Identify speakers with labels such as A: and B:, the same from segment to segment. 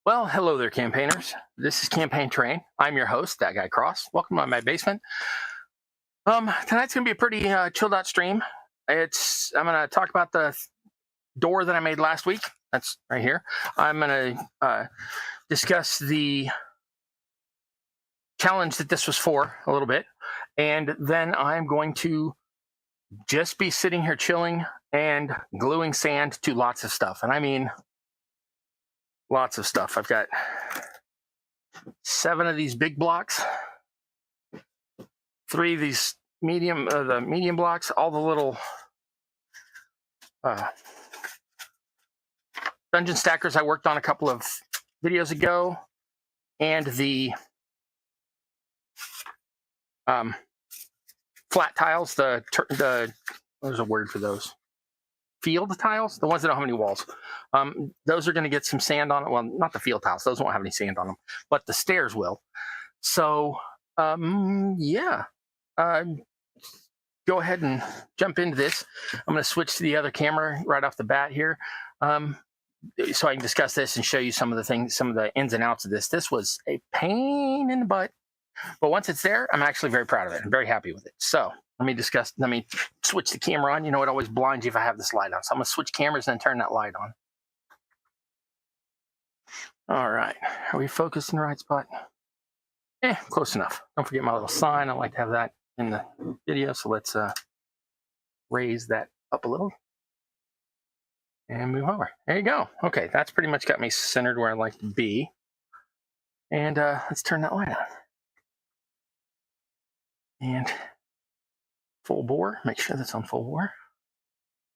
A: Well, hello there, campaigners. This is Campaign Terrain. I'm your host, That Guy Cross. Welcome to my basement. Tonight's gonna be a pretty chilled out stream. I'm gonna talk about the door that I made last week. That's right here. I'm gonna discuss the challenge that this was for a little bit, and then I'm going to just be sitting here chilling and gluing sand to lots of stuff, and I mean lots of stuff. I've got 7 of these big blocks, 3 of these the medium blocks, all the little dungeon stackers I worked on a couple of videos ago, and the flat tiles, there's a word for those, field tiles, the ones that don't have any walls. Those are going to get some sand on it. Well, not the field tiles, those won't have any sand on them, but the stairs will. So yeah, go ahead and jump into this. I'm going to switch to the other camera right off the bat here, so I can discuss this and show you some of the things, some of the ins and outs of this. This was a pain in the butt, but once it's there, I'm actually very proud of it. I'm very happy with it. So let me switch the camera on. You know, it always blinds you if I have this light on. So I'm going to switch cameras and turn that light on. All right. Are we focused in the right spot? Close enough. Don't forget my little sign. I like to have that in the video. So let's raise that up a little and move over. There you go. Okay, that's pretty much got me centered where I like to be. And let's turn that light on. And full bore. Make sure that's on full bore.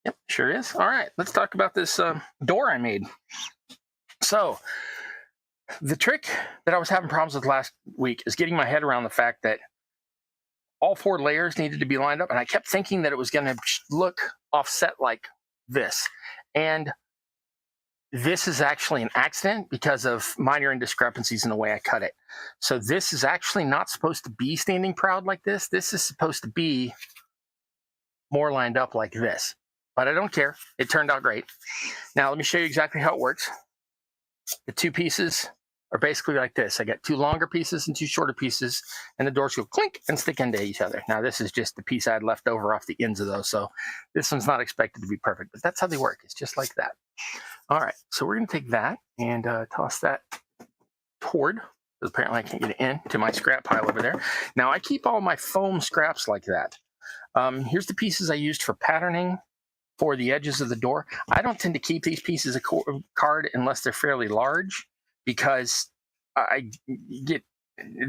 A: Yep, sure is. All right, let's talk about this door I made. So the trick that I was having problems with last week is getting my head around the fact that all 4 layers needed to be lined up, and I kept thinking that it was going to look offset like this. And this is actually an accident because of minor indiscrepancies in the way I cut it. So this is actually not supposed to be standing proud like this. This is supposed to be more lined up like this. But I don't care. It turned out great. Now let me show you exactly how it works. The 2 pieces are basically like this. I got 2 longer pieces and 2 shorter pieces, and the doors go clink and stick into each other. Now this is just the piece I had left over off the ends of those, so this one's not expected to be perfect, but that's how they work. It's just like that. All right, so we're going to take that and toss that toward, because apparently I can't get it into my scrap pile over there. Now I keep all my foam scraps like that. Here's the pieces I used for patterning for the edges of the door. I don't tend to keep these pieces of card unless they're fairly large, because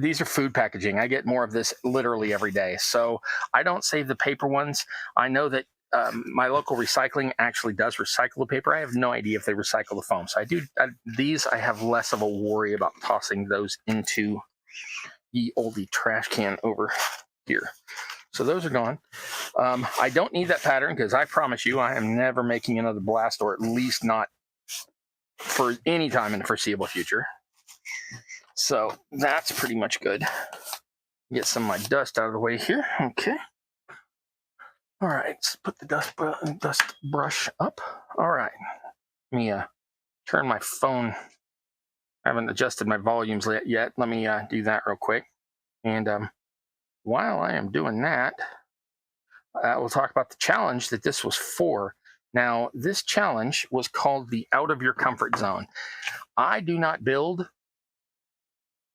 A: these are food packaging. I get more of this literally every day. So I don't save the paper ones. I know that my local recycling actually does recycle the paper. I have no idea if they recycle the foam. So these I have less of a worry about tossing those into the oldie trash can over here. So those are gone. I don't need that pattern because I promise you I am never making another blast, or at least not for any time in the foreseeable future. So that's pretty much good. Get some of my dust out of the way here. Okay. All right, let's put the dust brush up. All right. Let me turn my phone. I haven't adjusted my volumes yet. Let me do that real quick. And while I am doing that, we'll talk about the challenge that this was for. Now, this challenge was called the Out of Your Comfort Zone. I do not build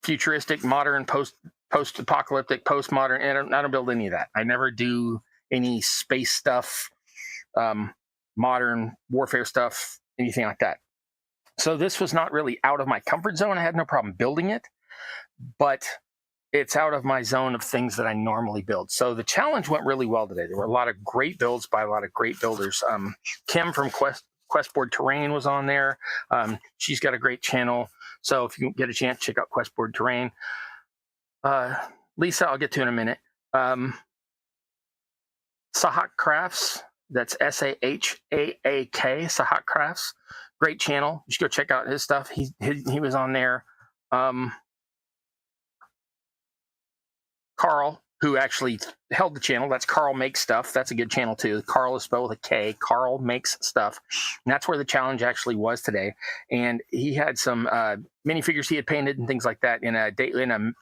A: futuristic, modern, post-apocalyptic, postmodern. I don't build any of that. I never do any space stuff, modern warfare stuff, anything like that. So this was not really out of my comfort zone. I had no problem building it, but it's out of my zone of things that I normally build. So the challenge went really well today. There were a lot of great builds by a lot of great builders. Kim from Questboard Terrain was on there. She's got a great channel. So if you get a chance, check out Questboard Terrain. Lisa, I'll get to in a minute. Sahak Crafts, that's Sahaak, Sahak Crafts. Great channel. You should go check out his stuff. He was on there. Carl who actually held the channel. That's Carl Makes Stuff. That's a good channel too. Carl is spelled with a K. Carl Makes Stuff. And that's where the challenge actually was today. And he had some minifigures he had painted and things like that in a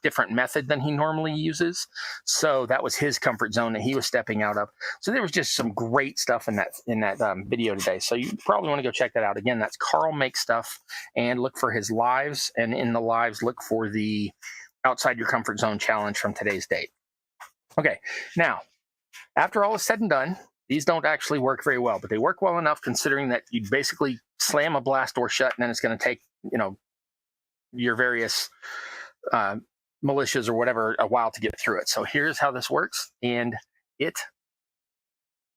A: different method than he normally uses. So that was his comfort zone that he was stepping out of. So there was just some great stuff in that video today. So you probably want to go check that out. Again, that's Carl Makes Stuff, and look for his lives. And in the lives, look for the Outside Your Comfort Zone challenge from today's date. Okay, now, after all is said and done, these don't actually work very well, but they work well enough considering that you basically slam a blast door shut and then it's going to take, your various militias or whatever a while to get through it. So here's how this works, and it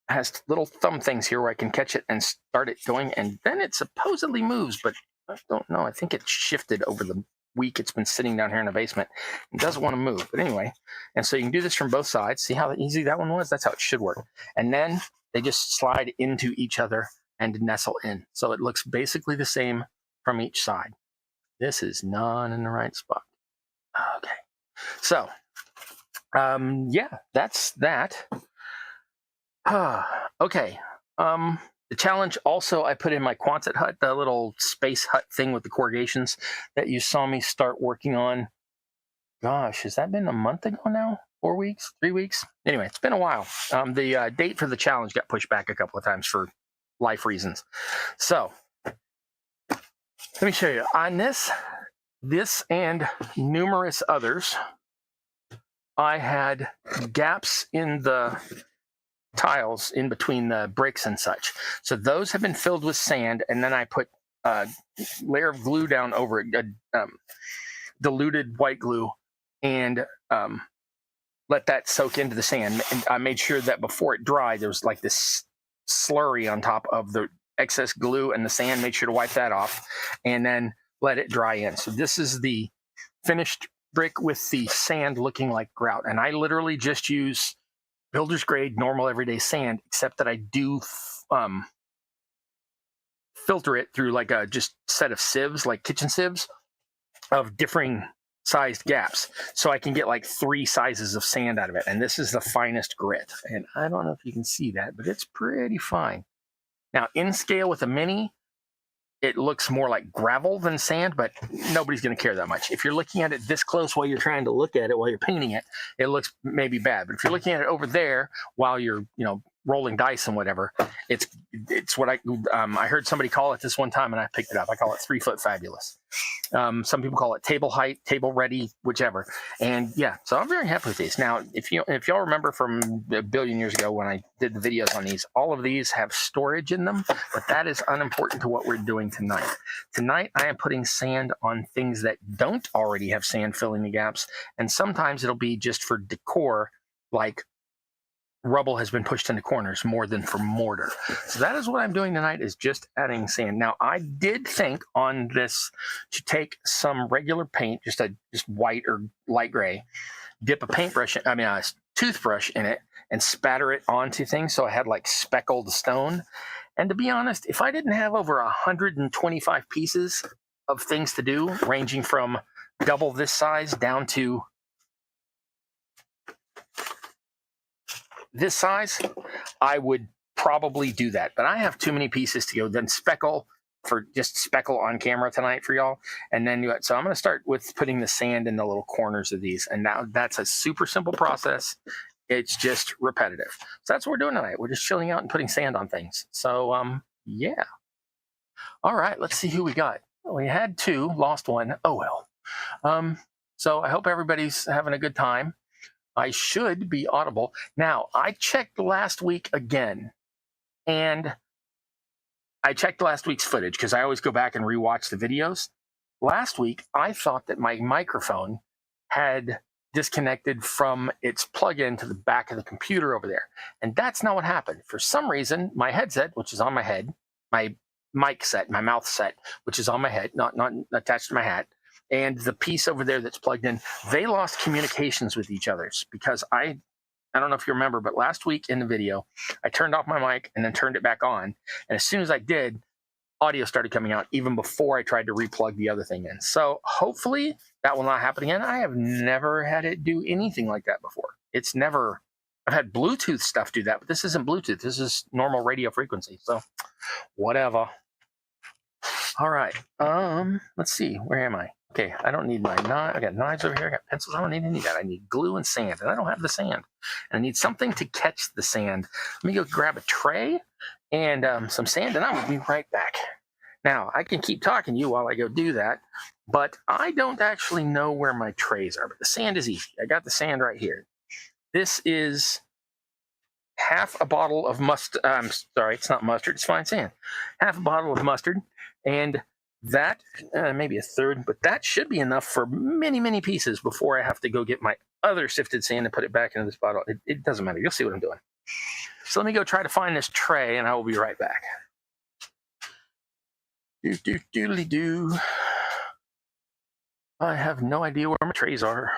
A: has little thumb things here where I can catch it and start it going, and then it supposedly moves, but I don't know. I think it shifted over the week it's been sitting down here in the basement. It doesn't want to move, but anyway. And so you can do this from both sides. See how easy that one was? That's how it should work. And then they just slide into each other and nestle in. So it looks basically the same from each side. This is not in the right spot. Okay. So, yeah, that's that. Okay. The challenge also, I put in my Quonset hut, the little space hut thing with the corrugations that you saw me start working on. Gosh, has that been a month ago now? 4 weeks? 3 weeks? Anyway, it's been a while. The date for the challenge got pushed back a couple of times for life reasons. So, let me show you. On this and numerous others, I had gaps in the tiles in between the bricks and such. So those have been filled with sand, and then I put a layer of glue down over it, diluted white glue, and let that soak into the sand. And I made sure that before it dried, there was like this slurry on top of the excess glue and the sand. Made sure to wipe that off, and then let it dry in. So this is the finished brick with the sand looking like grout. And I literally just use builder's grade, normal everyday sand, except that I do filter it through like a just set of sieves, like kitchen sieves, of differing sized gaps. So I can get like 3 sizes of sand out of it. And this is the finest grit. And I don't know if you can see that, but it's pretty fine. Now, in scale with a mini, it looks more like gravel than sand, but nobody's going to care that much. If you're looking at it this close while you're trying to look at it while you're painting it, it looks maybe bad. But if you're looking at it over there while you're, rolling dice and whatever, it's what I heard somebody call it this one time, and I picked it up. I call it 3 foot fabulous. Some people call it table height, table ready, whichever. And yeah, so I'm very happy with these. Now, if y'all remember from a billion years ago when I did the videos on these, all of these have storage in them, but that is unimportant to what we're doing tonight. Tonight, I am putting sand on things that don't already have sand filling the gaps, and sometimes it'll be just for decor, like rubble has been pushed into corners more than for mortar. So that is what I'm doing tonight, is just adding sand. Now, I did think on this to take some regular paint, just white or light gray, dip a toothbrush in it, and spatter it onto things so I had like speckled stone. And to be honest, if I didn't have over 125 pieces of things to do, ranging from double this size down to this size, I would probably do that. But I have too many pieces to go then speckle on camera tonight for y'all. And then so I'm going to start with putting the sand in the little corners of these. And now that's a super simple process. It's just repetitive. So that's what we're doing tonight. We're just chilling out and putting sand on things. So, yeah. All right, let's see who we got. We had 2, lost 1. Oh, well. So I hope everybody's having a good time. I should be audible. Now, I checked last week again, and I checked last week's footage because I always go back and rewatch the videos. Last week, I thought that my microphone had disconnected from its plug-in to the back of the computer over there, and that's not what happened. For some reason, my headset, which is on my head, my mic set, my mouth set, which is on my head, not attached to my hat, and the piece over there that's plugged in, they lost communications with each other because I don't know if you remember, but last week in the video, I turned off my mic and then turned it back on. And as soon as I did, audio started coming out even before I tried to replug the other thing in. So hopefully That will not happen again. I have never had it do anything like that before. It's never, I've had Bluetooth stuff do that, but this isn't Bluetooth. This is normal radio frequency. So whatever. All right. Let's see. Where am I? Okay. I don't need my knife. I got knives over here. I got pencils. I don't need any of that. I need glue and sand, and I don't have the sand. And I need something to catch the sand. Let me go grab a tray and some sand, and I will be right back. Now, I can keep talking to you while I go do that, but I don't actually know where my trays are. But the sand is easy. I got the sand right here. This is half a bottle of mustard. I'm sorry, it's not mustard. It's fine sand. Half a bottle of mustard, and that maybe a third, but that should be enough for many, many pieces before I have to go get my other sifted sand and put it back into this bottle. It doesn't matter. You'll see what I'm doing. So let me go try to find this tray, and I will be right back. Doodly-doo. I have no idea where my trays are.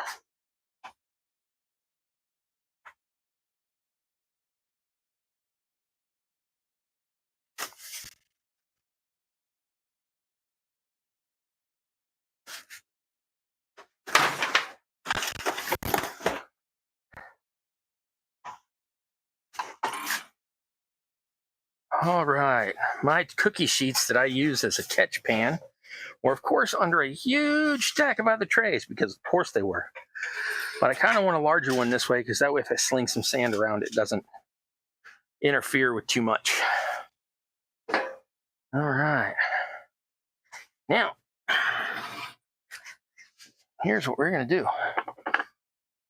A: All right, my cookie sheets that I use as a catch pan were, of course, under a huge stack of other trays, because of course they were. But I kind of want a larger one this way, because that way if I sling some sand around, it doesn't interfere with too much. All right. Now, here's what we're going to do.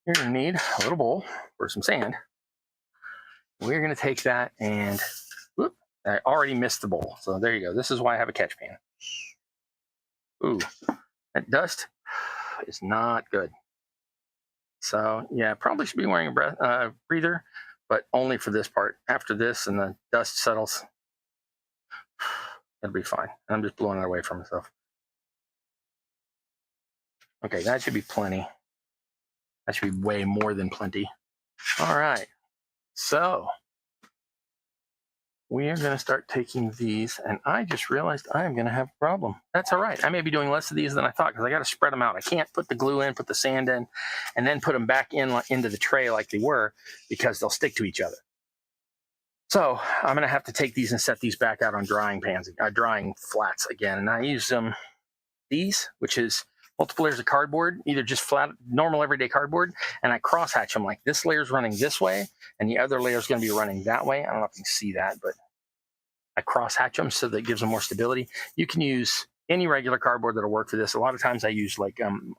A: You're going to need a little bowl for some sand. We're going to take that and... whoop, I already missed the bowl. So there you go. This is why I have a catch pan. Ooh, that dust is not good. So yeah, probably should be wearing a breather, but only for this part. After this and the dust settles, it'll be fine. I'm just blowing it away from myself. Okay, that should be plenty. That should be way more than plenty. All right, so we are going to start taking these, and I just realized I am going to have a problem. That's all right. I may be doing less of these than I thought, because I got to spread them out. I can't put the glue in, put the sand in, and then put them back into the tray like they were, because they'll stick to each other. So I'm going to have to take these and set these back out on drying flats again. And I use these, which is multiple layers of cardboard, either just flat, normal everyday cardboard, and I cross hatch them. Like this layer's running this way, and the other layer's going to be running that way. I don't know if you can see that, but I cross hatch them so that it gives them more stability. You can use any regular cardboard that'll work for this. A lot of times I use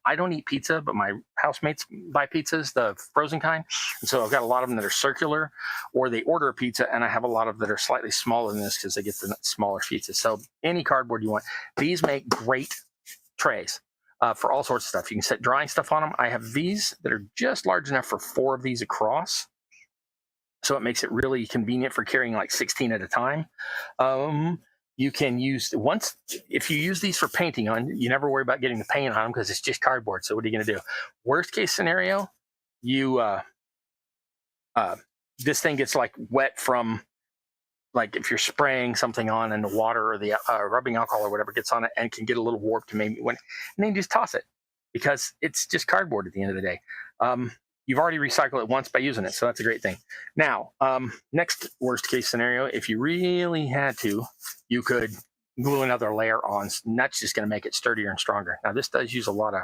A: I don't eat pizza, but my housemates buy pizzas, the frozen kind. And so I've got a lot of them that are circular, or they order a pizza, and I have a lot of that are slightly smaller than this because they get the smaller pizzas. So any cardboard you want. These make great trays for all sorts of stuff. You can set drying stuff on them. I have these that are just large enough for 4 of these across. So it makes it really convenient for carrying like 16 at a time. You can use if you use these for painting on, you never worry about getting the paint on them because it's just cardboard. So what are you going to do? Worst case scenario, this thing gets like wet from, like if you're spraying something on and the water or the rubbing alcohol or whatever gets on it, and can get a little warped, and then you just toss it, because it's just cardboard at the end of the day. You've already recycled it once by using it, so that's a great thing. Now, next worst case scenario, if you really had to, you could glue another layer on, and that's just going to make it sturdier and stronger. Now, this does use a lot of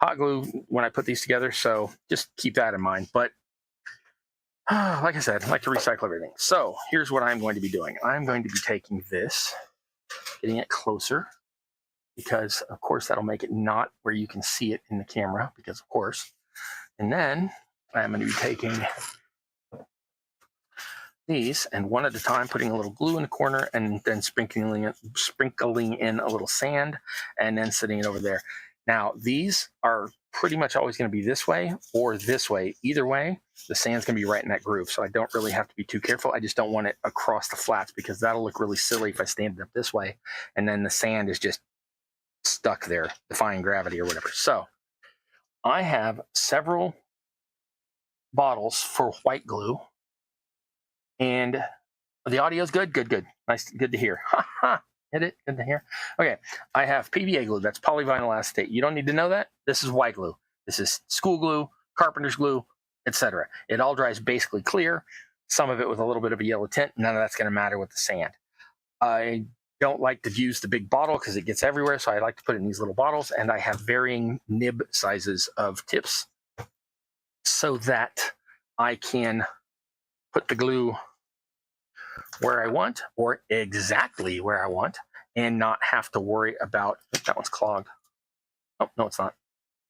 A: hot glue when I put these together, so just keep that in mind. But like I said, I like to recycle everything. So here's what I'm going to be doing. I'm going to be taking this, getting it closer, because, of course, that'll make it not where you can see it in the camera, because, of course. And then I'm going to be taking these, and one at a time, putting a little glue in the corner, and then sprinkling in a little sand, and then sitting it over there. Now, these are pretty much always going to be this way or this way. Either way, the sand's going to be right in that groove, so I don't really have to be too careful. I just don't want it across the flats, because that'll look really silly if I stand it up this way, and then the sand is just stuck there, defying gravity or whatever. So I have several bottles for white glue, and the audio's good. Nice, good to hear. Hit it in here. Okay, I have PVA glue. That's polyvinyl acetate. You don't need to know that. This is white glue. This is school glue, carpenter's glue, etc. It all dries basically clear. Some of it with a little bit of a yellow tint. None of that's going to matter with the sand. I don't like to use the big bottle because it gets everywhere, so I like to put it in these little bottles, and I have varying nib sizes of tips so that I can put the glue where I want, or exactly where I want, and not have to worry about, that one's clogged. Oh, no, it's not.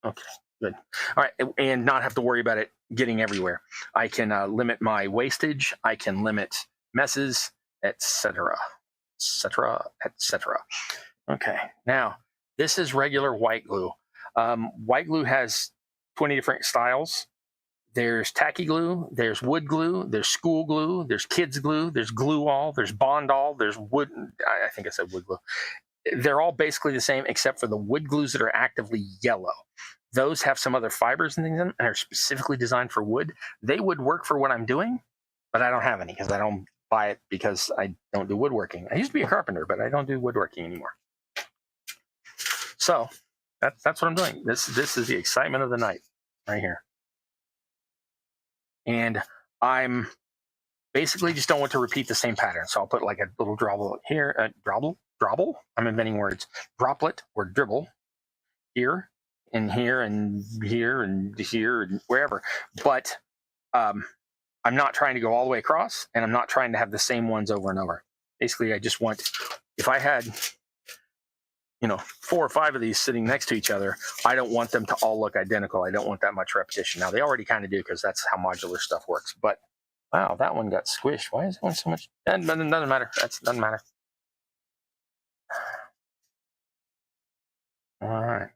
A: Okay, good. All right, and not have to worry about it getting everywhere. I can limit my wastage. I can limit messes, etc., etc., etc. Okay, now this is regular white glue. White glue has 20 different styles. There's tacky glue, there's wood glue, there's school glue, there's kids glue, there's glue all, there's bond all, there's wood. I think I said wood glue. They're all basically the same except for the wood glues that are actively yellow. Those have some other fibers and things in them and are specifically designed for wood. They would work for what I'm doing, but I don't have any because I don't buy it because I don't do woodworking. I used to be a carpenter, but I don't do woodworking anymore. So that's what I'm doing. This is the excitement of the night right here. And I'm basically just don't want to repeat the same pattern. So I'll put like a little droplet here, drobble. I'm inventing words. Droplet or dribble here and here and here and here and wherever. But I'm not trying to go all the way across, and I'm not trying to have the same ones over and over. Basically, I just want, if I had, 4 or 5 of these sitting next to each other, I don't want them to all look identical. I don't want that much repetition. Now, they already kind of do because that's how modular stuff works. But, wow, that one got squished. Why is that one so much? That doesn't matter. That doesn't matter. All right.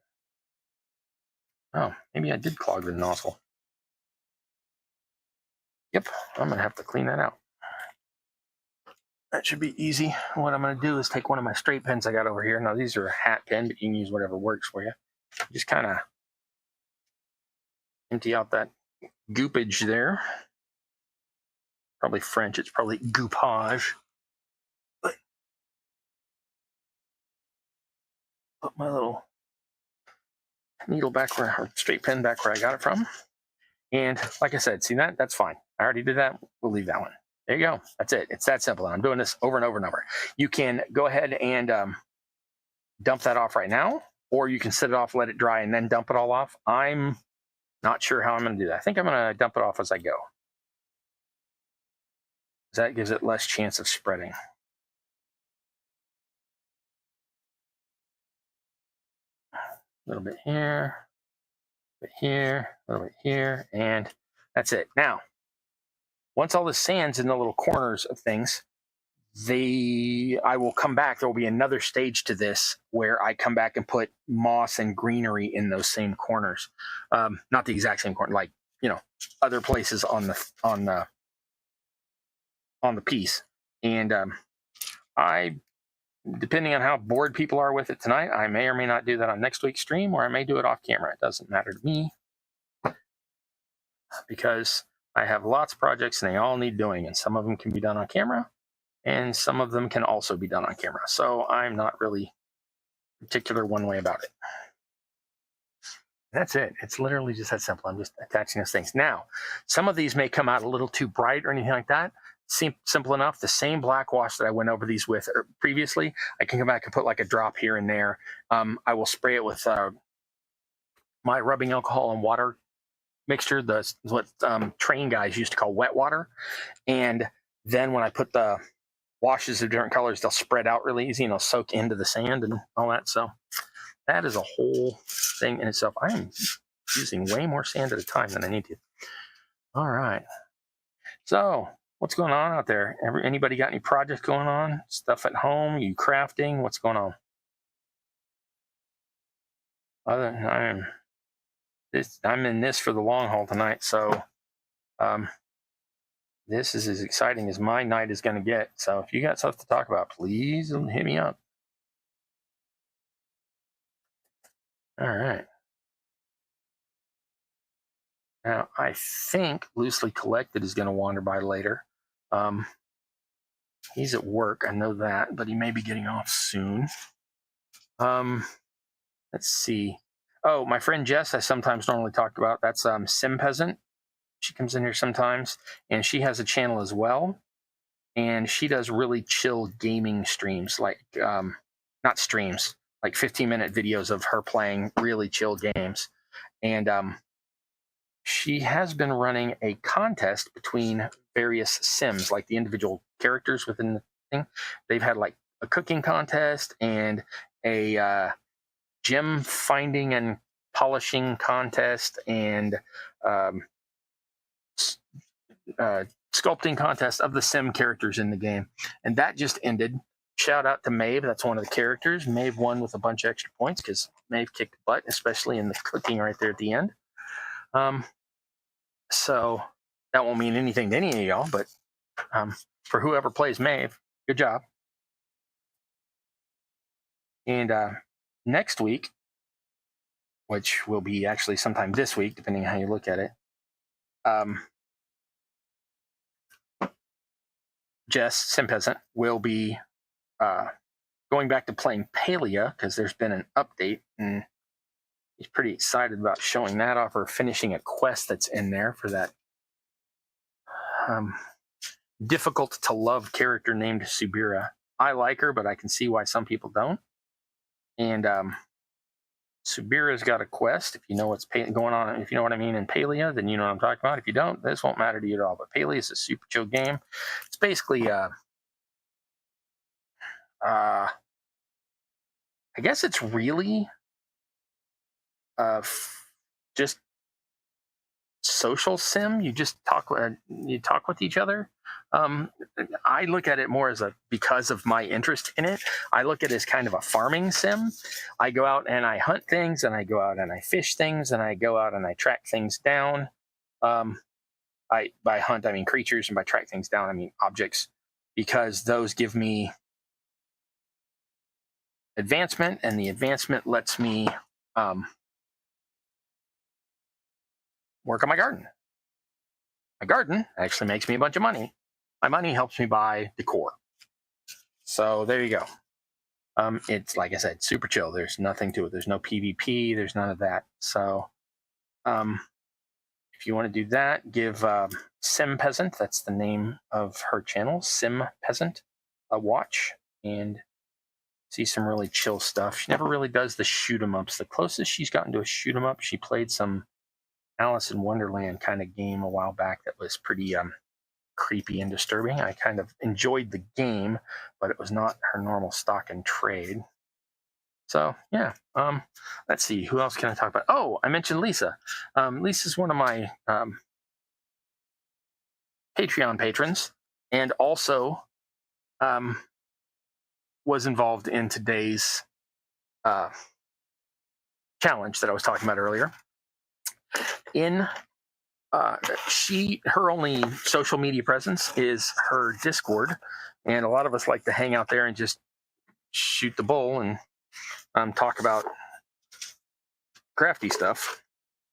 A: Oh, maybe I did clog the nozzle. Yep, I'm going to have to clean that out. That should be easy. What I'm going to do is take one of my straight pens I got over here. Now, these are a hat pen, but you can use whatever works for you. Just kind of empty out that goopage there. Probably French. It's probably goupage. But put my little needle back where, or straight pen back where I got it from. And like I said, see that? That's fine. I already did that. We'll leave that one. There you go. That's it. It's that simple. I'm doing this over and over and over. You can go ahead and dump that off right now, or you can set it off, let it dry, and then dump it all off. I'm not sure how I'm going to do that. I think I'm going to dump it off as I go. That gives it less chance of spreading. A little bit here, a bit here, a little bit here, and that's it. Now, once all the sand's in the little corners of things, I will come back. There will be another stage to this where I come back and put moss and greenery in those same corners. Not the exact same corner, like, other places on the piece. And I, depending on how bored people are with it tonight, I may or may not do that on next week's stream, or I may do it off camera. It doesn't matter to me because I have lots of projects and they all need doing, and some of them can be done on camera and some of them can also be done on camera. So I'm not really particular one way about it. That's it. It's literally just that simple. I'm just attaching those things. Now, some of these may come out a little too bright or anything like that. Simple enough. The same black wash that I went over these with previously, I can come back and put like a drop here and there. I will spray it with my rubbing alcohol and water mixture, what train guys used to call wet water. And then when I put the washes of different colors, they'll spread out really easy and they'll soak into the sand and all that. So that is a whole thing in itself. I am using way more sand at a time than I need to. All right. So what's going on out there? Anybody got any projects going on? Stuff at home? You crafting? What's going on? I'm in this for the long haul tonight. So this is as exciting as my night is going to get. So if you got stuff to talk about, please hit me up. All right. Now, I think Loosely Collected is going to wander by later. He's at work, I know that, but he may be getting off soon. Let's see. Oh, my friend Jess, I sometimes normally talk about. That's Sim Peasant. She comes in here sometimes, and she has a channel as well. And she does really chill gaming streams, like not streams, like 15-minute videos of her playing really chill games. And she has been running a contest between various Sims, like the individual characters within the thing. They've had like a cooking contest and a gem finding and polishing contest and sculpting contest of the Sim characters in the game. And that just ended. Shout out to Maeve. That's one of the characters. Maeve won with a bunch of extra points because Maeve kicked butt, especially in the cooking right there at the end. So that won't mean anything to any of y'all, but for whoever plays Maeve, good job. And next week, which will be actually sometime this week, depending on how you look at it, Jess, Sim Peasant, will be going back to playing Palia because there's been an update, and he's pretty excited about showing that off or finishing a quest that's in there for that difficult to love character named Subira. I like her, but I can see why some people don't. And Subira's got a quest. If you know what's going on, if you know what I mean in Palia, then you know what I'm talking about. If you don't, this won't matter to you at all. But Palia is a super chill game. It's basically I guess it's really just social sim. You just talk with each other. I look at it more as because of my interest in it, I look at it as kind of a farming sim. I go out and I hunt things, and I go out and I fish things, and I go out and I track things down. By hunt, I mean creatures, and by track things down, I mean objects, because those give me advancement, and the advancement lets me work on my garden. My garden actually makes me a bunch of money. My money helps me buy decor. So there you go. It's, like I said, super chill. There's nothing to it. There's no PvP. There's none of that. So if you want to do that, give Sim Peasant, that's the name of her channel, Sim Peasant, a watch and see some really chill stuff. She never really does the shoot 'em ups. The closest she's gotten to a shoot 'em up, she played some Alice in Wonderland kind of game a while back that was pretty creepy and disturbing. I kind of enjoyed the game, but it was not her normal stock and trade. So yeah, let's see, who else can I talk about? Oh, I mentioned Lisa. Lisa's one of my Patreon patrons, and also was involved in today's challenge that I was talking about earlier. Her only social media presence is her Discord, and a lot of us like to hang out there and just shoot the bull and talk about crafty stuff.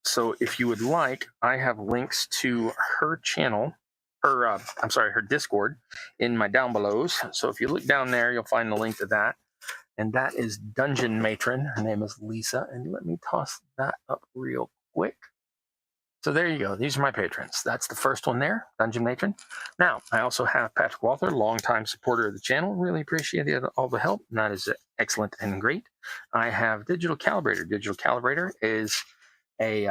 A: So if you would like, I have links to her channel, her Discord in my down belows. So if you look down there, you'll find the link to that. And that is Dungeon Matron. Her name is Lisa. And let me toss that up real quick. So there you go. These are my patrons. That's the first one there, Dungeon Matron. Now, I also have Patrick Walther, longtime supporter of the channel. Really appreciate all the help. And that is excellent and great. I have Digital Calibrator. Digital Calibrator is a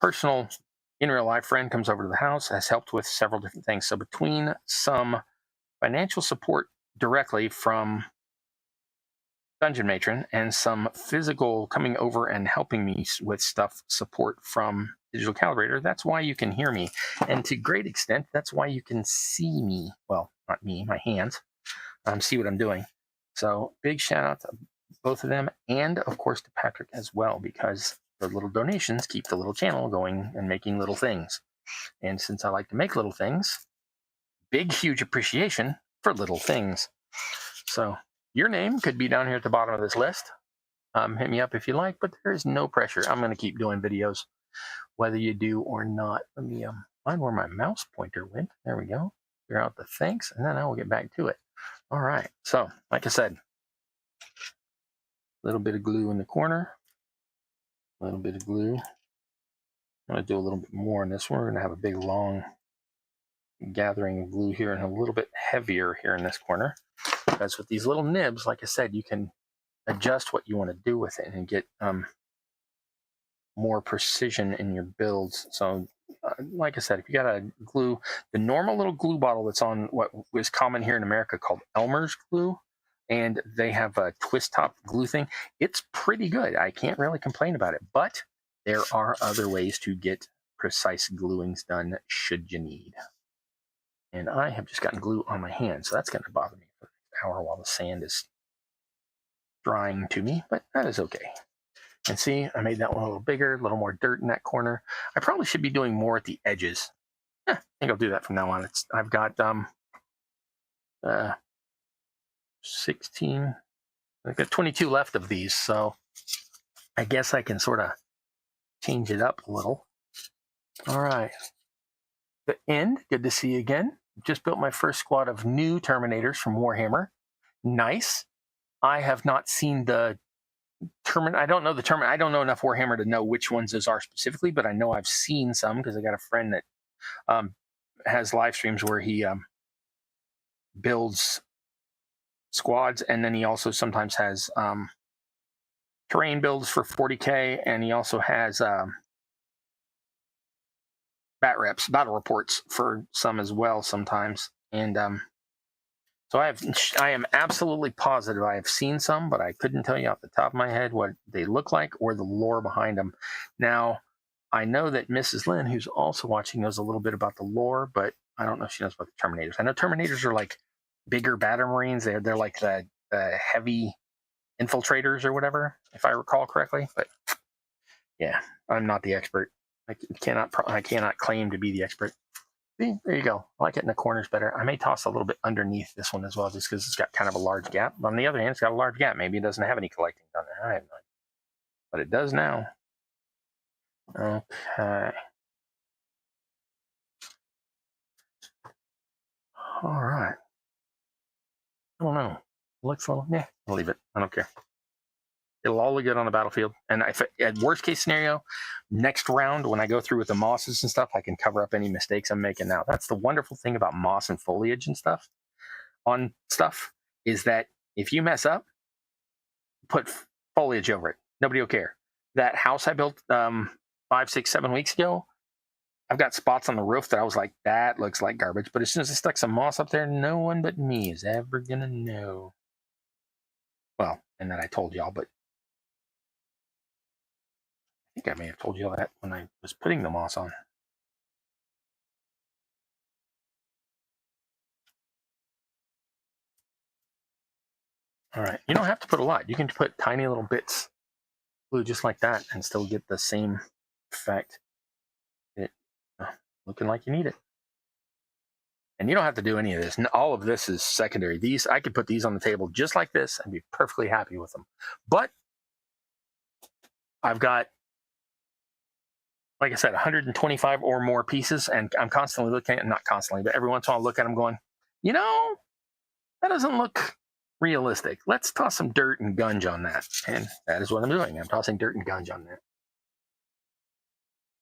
A: personal, in real life friend, comes over to the house, has helped with several different things. So between some financial support directly from Dungeon Matron and some physical coming over and helping me with stuff support from Digital Calibrator, that's why you can hear me. And to great extent, that's why you can see me. Well, not me, my hands. See what I'm doing. So big shout out to both of them, and of course to Patrick as well, because the little donations keep the little channel going and making little things. And since I like to make little things, big, huge appreciation for little things. So your name could be down here at the bottom of this list. Hit me up if you like, but there is no pressure. I'm going to keep doing videos, whether you do or not. Let me find where my mouse pointer went. There we go. clear out the things, and then I will get back to it. All right. So, like I said, a little bit of glue in the corner, a little bit of glue. I'm going to do a little bit more in this one. We're going to have a big, long gathering of glue here and a little bit heavier here in this corner. Because with these little nibs, like I said, you can adjust what you want to do with it and get more precision in your builds. So, like I said, if you got a glue, the normal little glue bottle that's on what was common here in America called Elmer's glue, and they have a twist top glue thing, it's pretty good. I can't really complain about it, but there are other ways to get precise gluings done should you need. And I have just gotten glue on my hand, so that's going to bother me for an hour while the sand is drying to me, but that is okay. And see, I made that one a little bigger, a little more dirt in that corner. I probably should be doing more at the edges. I think I'll do that from now on. I've got 16, I've got 22 left of these, so I guess I can sort of change it up a little. All right. The end, good to see you again. Just built my first squad of new Terminators from Warhammer. Nice. I have not seen the I don't know the I don't know enough Warhammer to know which ones those are specifically, but I know I've seen some because I got a friend that has live streams where he builds squads, and then he also sometimes has terrain builds for 40K, and he also has battle reports for some as well sometimes. And so I am absolutely positive I have seen some, but I couldn't tell you off the top of my head what they look like or the lore behind them. Now, I know that Mrs. Lynn, who's also watching, knows a little bit about the lore, but I don't know if she knows about the Terminators. I know Terminators are like bigger battle marines. They're like the heavy infiltrators or whatever, if I recall correctly. But yeah, I'm not the expert. I cannot claim to be the expert. See, there you go. I like it in the corners better. I may toss a little bit underneath this one as well, just because it's got kind of a large gap. But on the other hand, it's got a large gap. Maybe it doesn't have any collecting down there. I have no idea. But it does now. Okay. All right. I don't know. Looks a little, yeah, I'll leave it. I don't care. It'll all look good on the battlefield. And if at worst case scenario, next round, when I go through with the mosses and stuff, I can cover up any mistakes I'm making now. That's the wonderful thing about moss and foliage and stuff on stuff, is that if you mess up, put foliage over it. Nobody will care. That house I built 5, 6, 7 weeks ago, I've got spots on the roof that I was like, that looks like garbage. But as soon as I stuck some moss up there, no one but me is ever going to know. Well, and then I told y'all, but I think I may have told you that when I was putting the moss on. All right. You don't have to put a lot. You can put tiny little bits glue just like that and still get the same effect. Looking like you need it. And you don't have to do any of this. All of this is secondary. These, I could put these on the table just like this and be perfectly happy with them. But I've got, like I said, 125 or more pieces, and I'm constantly looking at, not constantly, but every once in a while I look at them going, you know, that doesn't look realistic. Let's toss some dirt and gunge on that. And that is what I'm doing. I'm tossing dirt and gunge on that.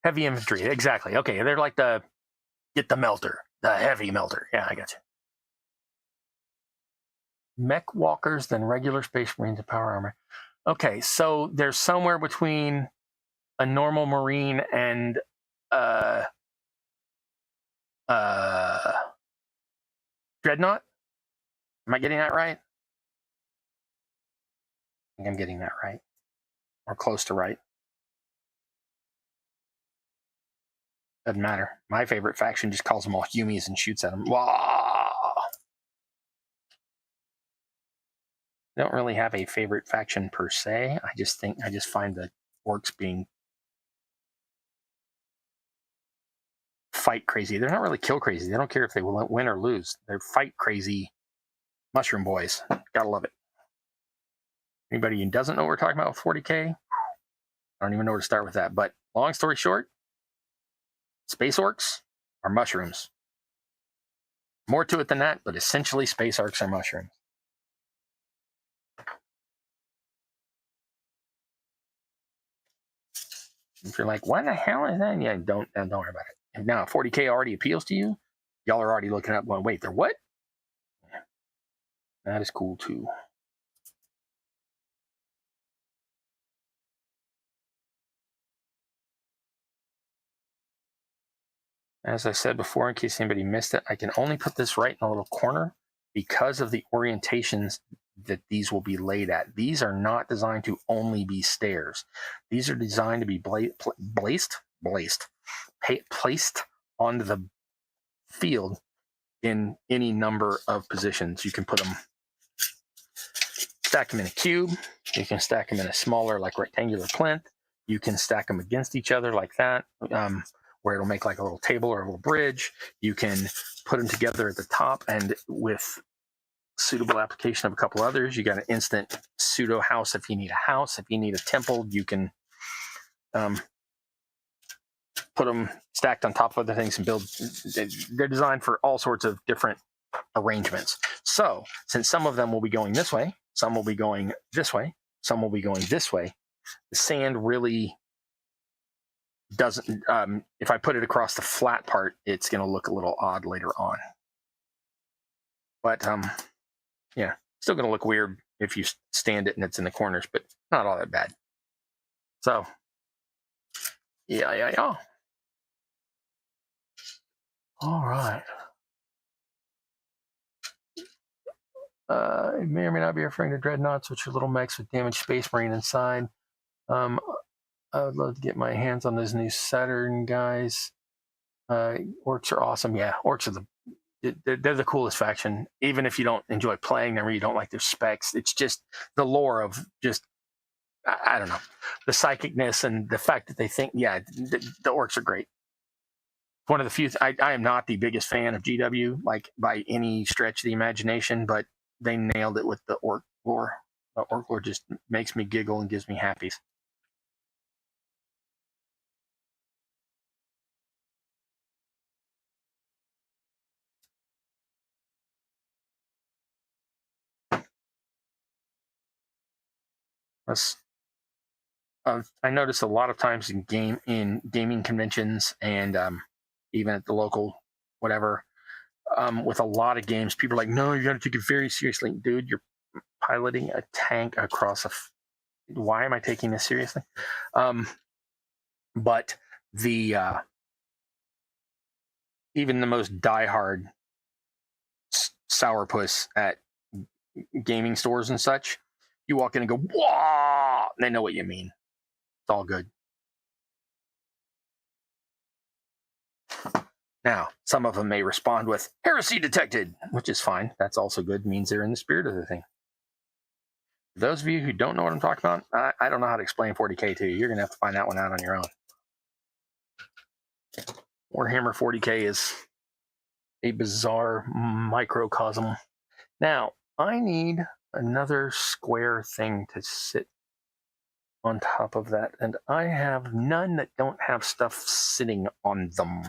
A: Heavy infantry, exactly. Okay, they're like get the melter, the heavy melter. Yeah, I got you. Mech walkers, then regular space marines and power armor. Okay, so there's somewhere between a normal marine and dreadnought. Am I getting that right? I think I'm getting that right, or close to right. Doesn't matter. My favorite faction just calls them all Humies and shoots at them. Wah! I don't really have a favorite faction per se. I just find the orcs being fight crazy. They're not really kill crazy. They don't care if they win or lose. They're fight crazy mushroom boys. Gotta love it. Anybody who doesn't know what we're talking about with 40K, I don't even know where to start with that. But long story short, space orcs are mushrooms. More to it than that, but essentially space arcs are mushrooms. If you're like, what the hell is that? Yeah, don't worry about it. If now 40K already appeals to you, y'all are already looking up going, wait, they're what? Yeah. That is cool too. As I said before, in case anybody missed it, I can only put this right in a little corner because of the orientations that these will be laid at. These are not designed to only be stairs. These are designed to be placed onto the field in any number of positions. You can put them, stack them in a cube. You can stack them in a smaller, like rectangular plinth. You can stack them against each other like that, where it'll make like a little table or a little bridge. You can put them together at the top, and with suitable application of a couple others, you got an instant pseudo house. If you need a house, if you need a temple, you can put them stacked on top of other things and build. They're designed for all sorts of different arrangements. So since some of them will be going this way, some will be going this way, some will be going this way, the sand really doesn't, if I put it across the flat part, it's going to look a little odd later on. But yeah, still going to look weird if you stand it and it's in the corners, but not all that bad. So yeah. All right. It may or may not be referring to dreadnoughts, which are little mechs with damaged space marine inside. I would love to get my hands on those new Saturn guys. Orcs are awesome. Yeah, orcs are they're the coolest faction. Even if you don't enjoy playing them or you don't like their specs, it's just the lore of just, I don't know, the psychicness and the fact that they think, yeah, the orcs are great. One of the few, I am not the biggest fan of GW, like by any stretch of the imagination, but they nailed it with the orc lore. The orc lore just makes me giggle and gives me happies. I notice a lot of times in gaming conventions and even at the local whatever, with a lot of games, people are like, no, you got to take it very seriously. Dude, you're piloting a tank across why am I taking this seriously? But the even the most diehard sourpuss at gaming stores and such, you walk in and go, wah! They know what you mean. It's all good. Now, some of them may respond with heresy detected, which is fine. That's also good. It means they're in the spirit of the thing. For those of you who don't know what I'm talking about, I don't know how to explain 40K to you. You're going to have to find that one out on your own. Warhammer 40K is a bizarre microcosm. Now, I need another square thing to sit on top of that, and I have none that don't have stuff sitting on them.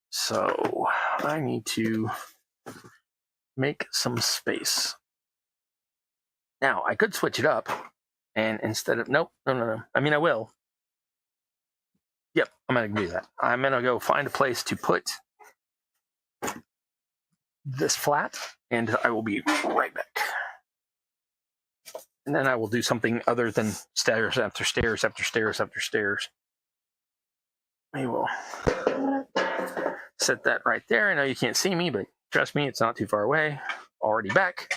A: So I need to make some space. Now, I could switch it up, and instead of, no. I mean, I will. Yep, I'm going to do that. I'm going to go find a place to put this flat, and I will be right back. And then I will do something other than stairs after stairs after stairs after stairs. We will set that right there. I know you can't see me, but trust me, it's not too far away. Already back.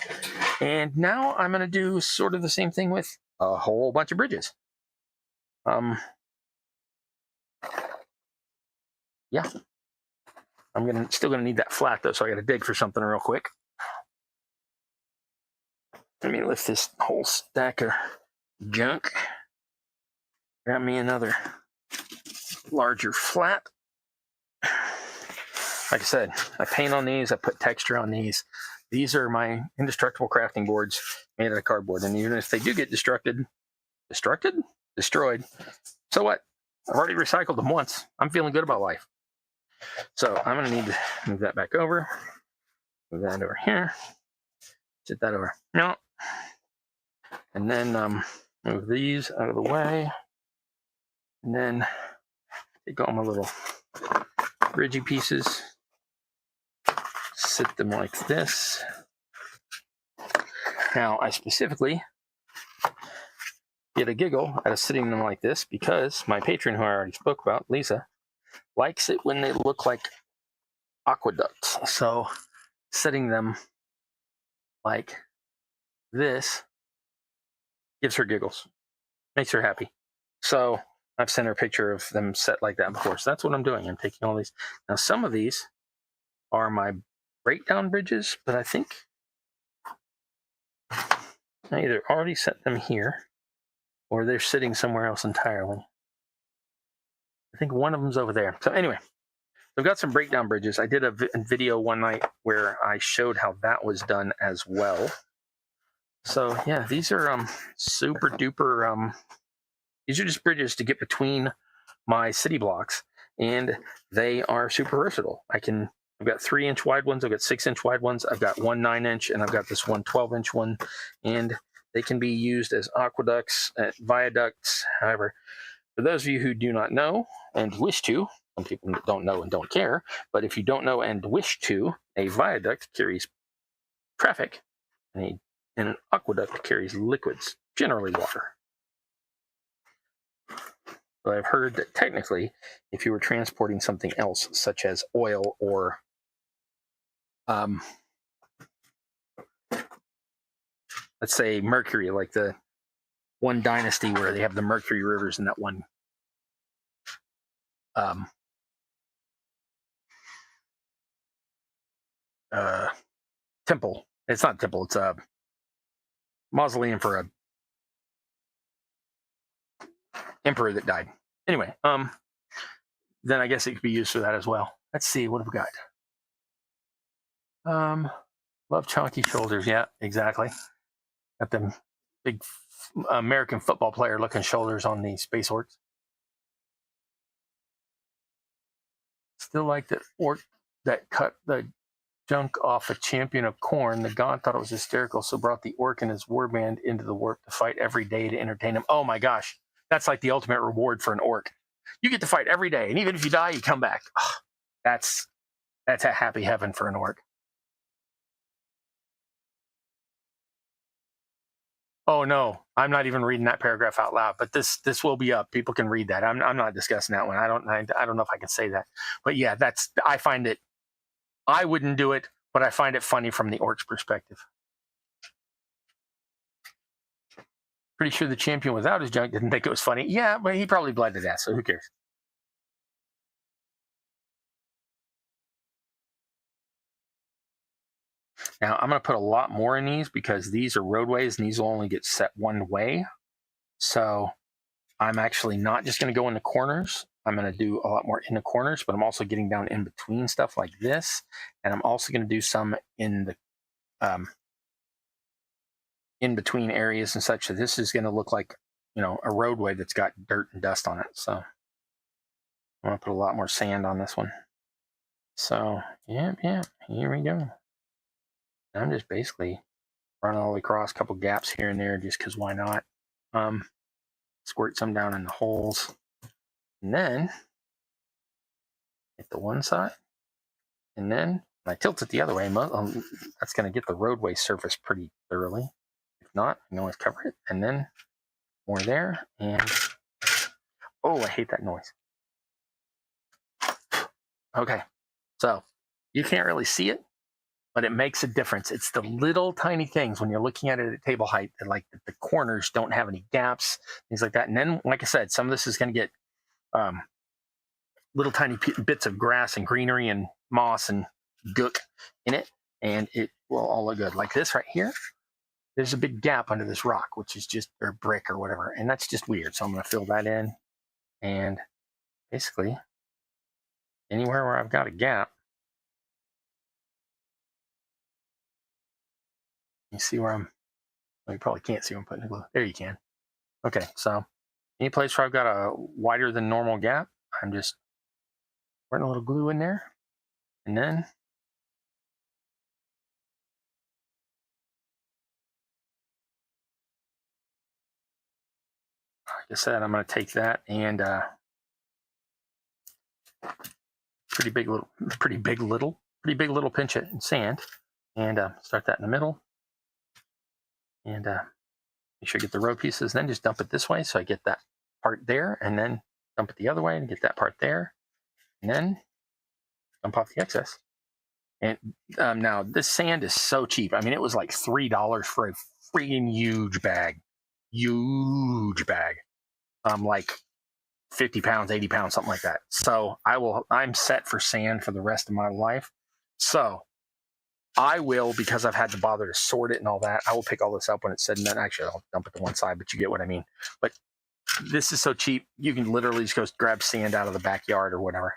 A: And now I'm going to do sort of the same thing with a whole bunch of bridges. Yeah. I'm still gonna need that flat though, so I gotta dig for something real quick. Let me lift this whole stack of junk. Got me another larger flat. Like I said, I paint on these, I put texture on these. These are my indestructible crafting boards made out of cardboard. And even if they do get destroyed, so what? I've already recycled them once. I'm feeling good about life. So I'm gonna need to move that back over. Move that over here. Sit that over. No. And then move these out of the way. And then take all my little bridgy pieces. Sit them like this. Now, I specifically get a giggle out of sitting them like this because my patron, who I already spoke about, Lisa, likes it when they look like aqueducts. So setting them like this gives her giggles, makes her happy. So I've sent her a picture of them set like that before. So that's what I'm doing. I'm taking all these. Now, some of these are my breakdown bridges, but I think I either already set them here or they're sitting somewhere else entirely. I think one of them's over there. So anyway, I've got some breakdown bridges. I did a video one night where I showed how that was done as well. So yeah, these are super duper, these are just bridges to get between my city blocks, and they are super versatile. I've got 3-inch wide ones, I've got 6-inch wide ones, I've got one 9-inch, and I've got this one 12-inch one, and they can be used as aqueducts, viaducts. However, for those of you who do not know and wish to, some people don't know and don't care, but if you don't know and wish to, a viaduct carries traffic, and an aqueduct carries liquids, generally water. But I've heard that technically, if you were transporting something else, such as oil or let's say mercury, like the one dynasty where they have the Mercury rivers in that one temple. It's not a temple, it's a mausoleum for a emperor that died. Anyway, then I guess it could be used for that as well. Let's see, what have we got? Love chunky shoulders. Yeah, exactly. Got them big American football player looking shoulders on the space orcs. Still like that orc that cut the junk off a champion of corn. The god thought it was hysterical, so brought the orc and his warband into the warp to fight every day to entertain him. Oh my gosh, that's like the ultimate reward for an orc. You get to fight every day, and even if you die, you come back. Oh, that's a happy heaven for an orc. Oh no, I'm not even reading that paragraph out loud, but this will be up. People can read that. I'm not discussing that one. I don't know if I can say that, but yeah, I find it. I wouldn't do it, but I find it funny from the orc's perspective. Pretty sure the champion without his junk didn't think it was funny. Yeah, but he probably bled to death, so who cares? Now, I'm going to put a lot more in these because these are roadways and these will only get set one way. So I'm actually not just going to go in the corners. I'm going to do a lot more in the corners, but I'm also getting down in between stuff like this. And I'm also going to do some in the in between areas and such. So this is going to look like, a roadway that's got dirt and dust on it. So I'm going to put a lot more sand on this one. So yeah, here we go. I'm just basically running all the way across, a couple gaps here and there just because why not? Squirt some down in the holes. And then hit the one side. And then when I tilt it the other way, that's going to get the roadway surface pretty thoroughly. If not, I can always cover it. And then more there. And oh, I hate that noise. Okay, so you can't really see it, but it makes a difference. It's the little tiny things when you're looking at it at table height, that like the corners don't have any gaps, things like that. And then, like I said, some of this is going to get little tiny bits of grass and greenery and moss and gook in it, and it will all look good. Like this right here, there's a big gap under this rock, which is just, or brick or whatever, and that's just weird. So I'm going to fill that in, and basically anywhere where I've got a gap, you see where well, you probably can't see where I'm putting the glue. There you can. Okay, so any place where I've got a wider than normal gap, I'm just putting a little glue in there, and then I said, I'm going to take that and pretty big little pinch of sand, and start that in the middle, and make sure I get the row pieces. Then just dump it this way, so I get that part there, and then dump it the other way and get that part there, and then dump off the excess. And now this sand is so cheap. I mean, it was like $3 for a freaking huge bag. Like 50 pounds, 80 pounds, something like that. So I'm set for sand for the rest of my life. So I will, because I've had to bother to sort it and all that, I will pick all this up when it's said and done. Actually, I'll dump it to one side, but you get what I mean. But this is so cheap, you can literally just go grab sand out of the backyard or whatever.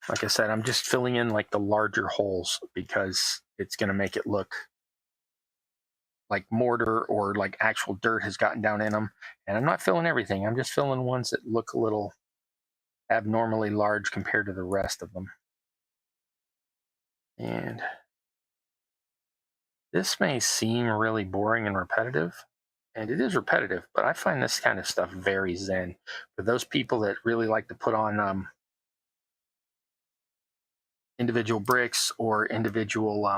A: Like I said, I'm just filling in like the larger holes because it's going to make it look like mortar or like actual dirt has gotten down in them. And I'm not filling everything. I'm just filling ones that look a little abnormally large compared to the rest of them. And this may seem really boring and repetitive, and it is repetitive, but I find this kind of stuff very zen. For those people that really like to put on individual bricks or individual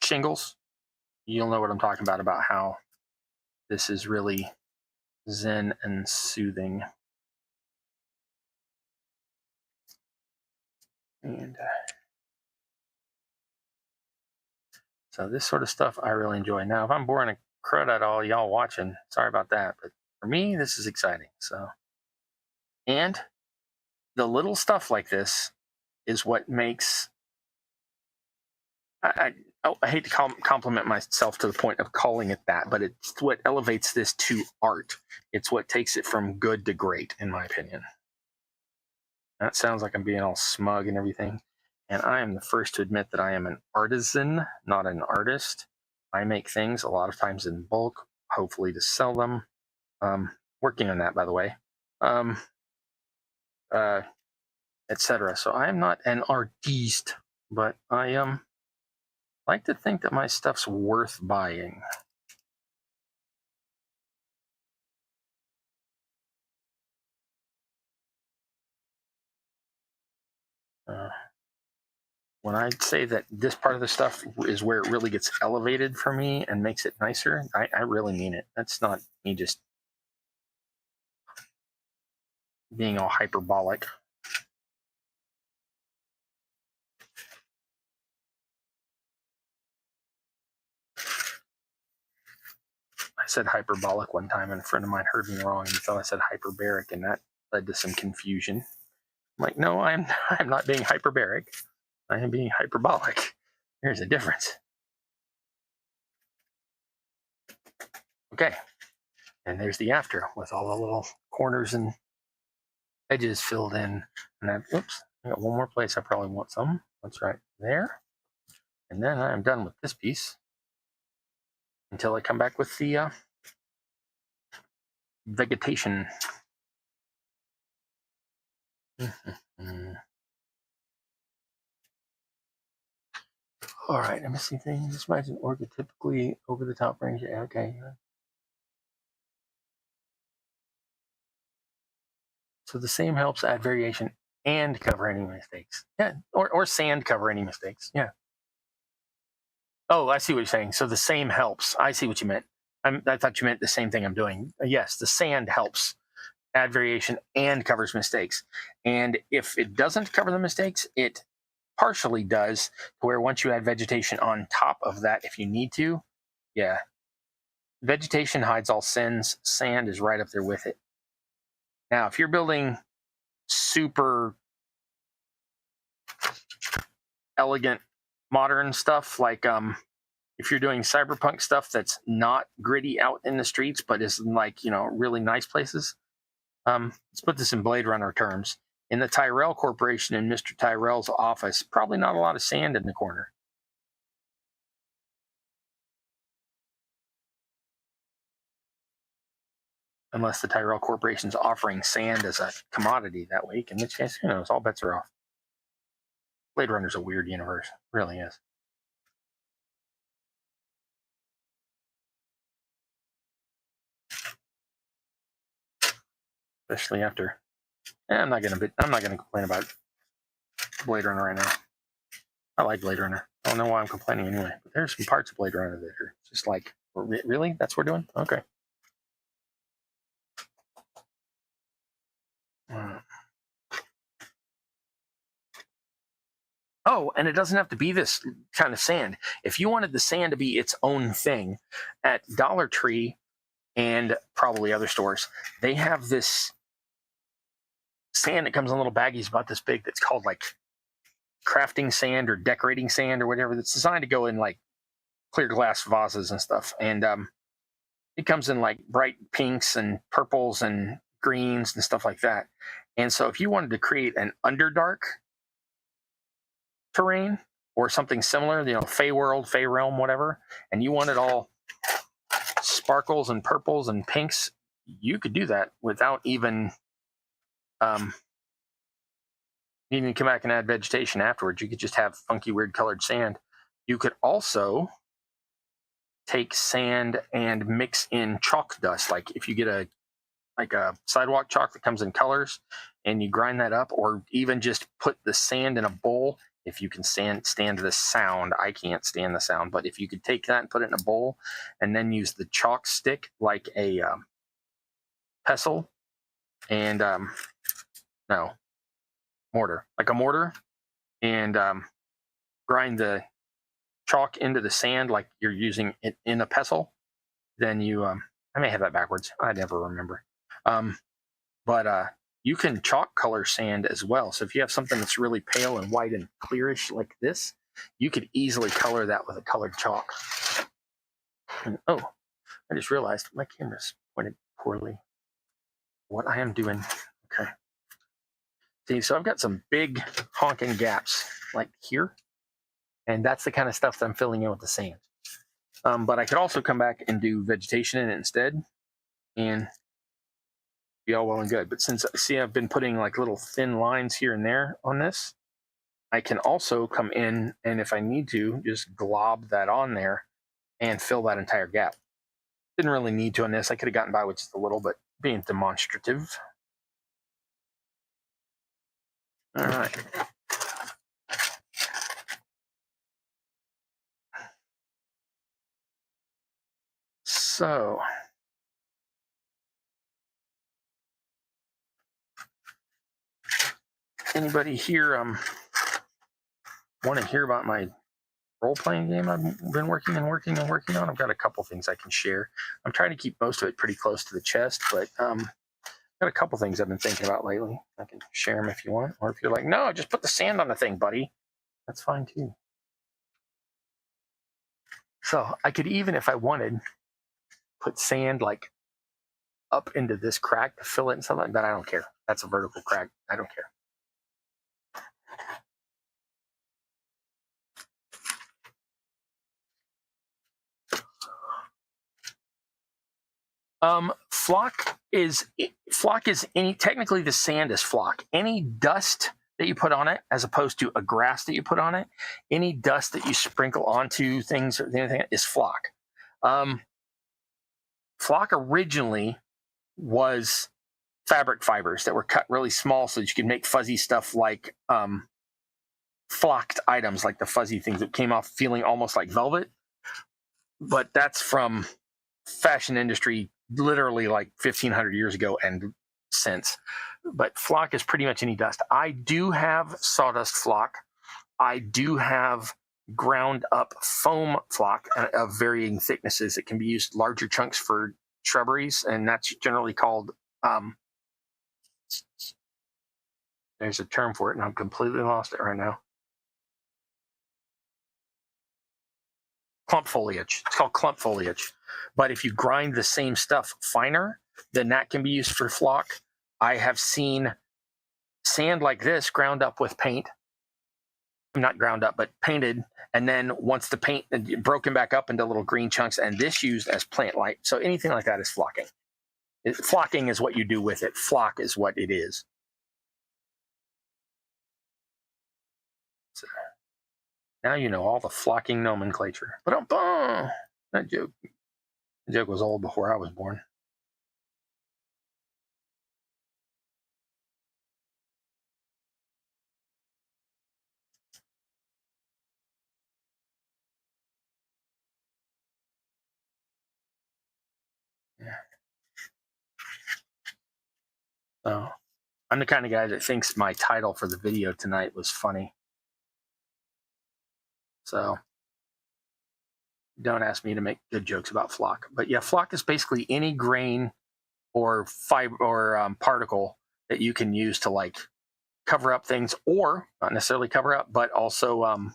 A: shingles, you'll know what I'm talking about how this is really zen and soothing. And so this sort of stuff I really enjoy. Now, if I'm boring a crud at all y'all watching, sorry about that. But for me, this is exciting. So, and the little stuff like this is what makes, I hate to compliment myself to the point of calling it that, but it's what elevates this to art. It's what takes it from good to great, in my opinion. That sounds like I'm being all smug and everything. And I am the first to admit that I am an artisan, not an artist. I make things a lot of times in bulk, hopefully to sell them. Working on that, by the way. Etc. So I am not an artiste, but I like to think that my stuff's worth buying. When I say that this part of the stuff is where it really gets elevated for me and makes it nicer, I really mean it. That's not me just being all hyperbolic. I said hyperbolic one time, and a friend of mine heard me wrong and thought I said hyperbaric, and that led to some confusion. I'm like, no, I'm not being hyperbaric. I am being hyperbolic. There's a difference. Okay, and there's the after with all the little corners and edges filled in. And oops, I got one more place I probably want some. That's right there. And then I am done with this piece until I come back with the vegetation. All right, I'm missing things. This might an orchid typically over the top range. Okay. So the same helps add variation and cover any mistakes. Yeah, or sand cover any mistakes. Yeah. Oh, I see what you're saying. So the same helps. I see what you meant. I thought you meant the same thing I'm doing. Yes, the sand helps add variation and covers mistakes. And if it doesn't cover the mistakes, it partially does, to where once you add vegetation on top of that, if you need to, yeah. Vegetation hides all sins. Sand is right up there with it. Now, if you're building super elegant modern stuff, like if you're doing cyberpunk stuff that's not gritty out in the streets, but is in like, really nice places, let's put this in Blade Runner terms. In the Tyrell Corporation, in Mr. Tyrell's office, probably not a lot of sand in the corner. Unless the Tyrell Corporation's offering sand as a commodity that week, in which case, who knows, all bets are off. Blade Runner's a weird universe. It really is. Especially after. I'm not gonna complain about Blade Runner right now. I like Blade Runner. I don't know why I'm complaining anyway. But there's some parts of Blade Runner that are just like, really? That's what we're doing? Okay. Oh, and it doesn't have to be this kind of sand. If you wanted the sand to be its own thing, at Dollar Tree and probably other stores, they have this sand that comes in little baggies about this big that's called like crafting sand or decorating sand or whatever, that's designed to go in like clear glass vases and stuff. And it comes in like bright pinks and purples and greens and stuff like that. And so if you wanted to create an Underdark terrain or something similar, you know, Fey World, Fey Realm, whatever, and you wanted all sparkles and purples and pinks, you could do that without even needing to come back and add vegetation afterwards. You could just have funky, weird colored sand. You could also take sand and mix in chalk dust. Like if you get a sidewalk chalk that comes in colors and you grind that up, or even just put the sand in a bowl. If you can stand the sound, I can't stand the sound, but if you could take that and put it in a bowl and then use the chalk stick like a pestle and mortar, like a mortar, and grind the chalk into the sand like you're using it in a pestle, then you I may have that backwards, I never remember, but you can chalk color sand as well. So if you have something that's really pale and white and clearish like this, you could easily color that with a colored chalk. And, oh, I just realized my camera's pointed poorly. What I am doing, okay. See, so I've got some big honking gaps like here, and that's the kind of stuff that I'm filling in with the sand. But I could also come back and do vegetation in it instead, and be all well and good. But since, see, I've been putting like little thin lines here and there on this, I can also come in and if I need to, just glob that on there and fill that entire gap. Didn't really need to on this. I could have gotten by with just a little, but being demonstrative. All right. So anybody here want to hear about my role-playing game I've been working on? I've got a couple things I can share. I'm trying to keep most of it pretty close to the chest, but got a couple things I've been thinking about lately. I can share them if you want, or if you're like, no, just put the sand on the thing, buddy. That's fine too. So I could even, if I wanted, put sand like up into this crack to fill it and something like that. I don't care. That's a vertical crack. I don't care. Flock is any, technically the sand is flock. Any dust that you put on it, as opposed to a grass that you put on it, any dust that you sprinkle onto things or anything is flock. Flock originally was fabric fibers that were cut really small so that you could make fuzzy stuff like flocked items, like the fuzzy things that came off feeling almost like velvet. But that's from fashion industry literally like 1500 years ago and since. But flock is pretty much any dust. I do have sawdust flock. I do have ground up foam flock of varying thicknesses. It can be used larger chunks for shrubberies, and that's generally called there's a term for it and I'm completely lost it right now. Clump foliage. It's called clump foliage. But if you grind the same stuff finer, then that can be used for flock. I have seen sand like this ground up with paint. Not ground up, but painted. And then once the paint broken back up into little green chunks, and this used as plant light. So anything like that is flocking. Flocking is what you do with it. Flock is what it is. So Now you know all the flocking nomenclature. But that joke was old before I was born. Yeah. So I'm the kind of guy that thinks my title for the video tonight was funny. So don't ask me to make good jokes about flock. But yeah, flock is basically any grain or fiber or particle that you can use to like cover up things, or not necessarily cover up, but also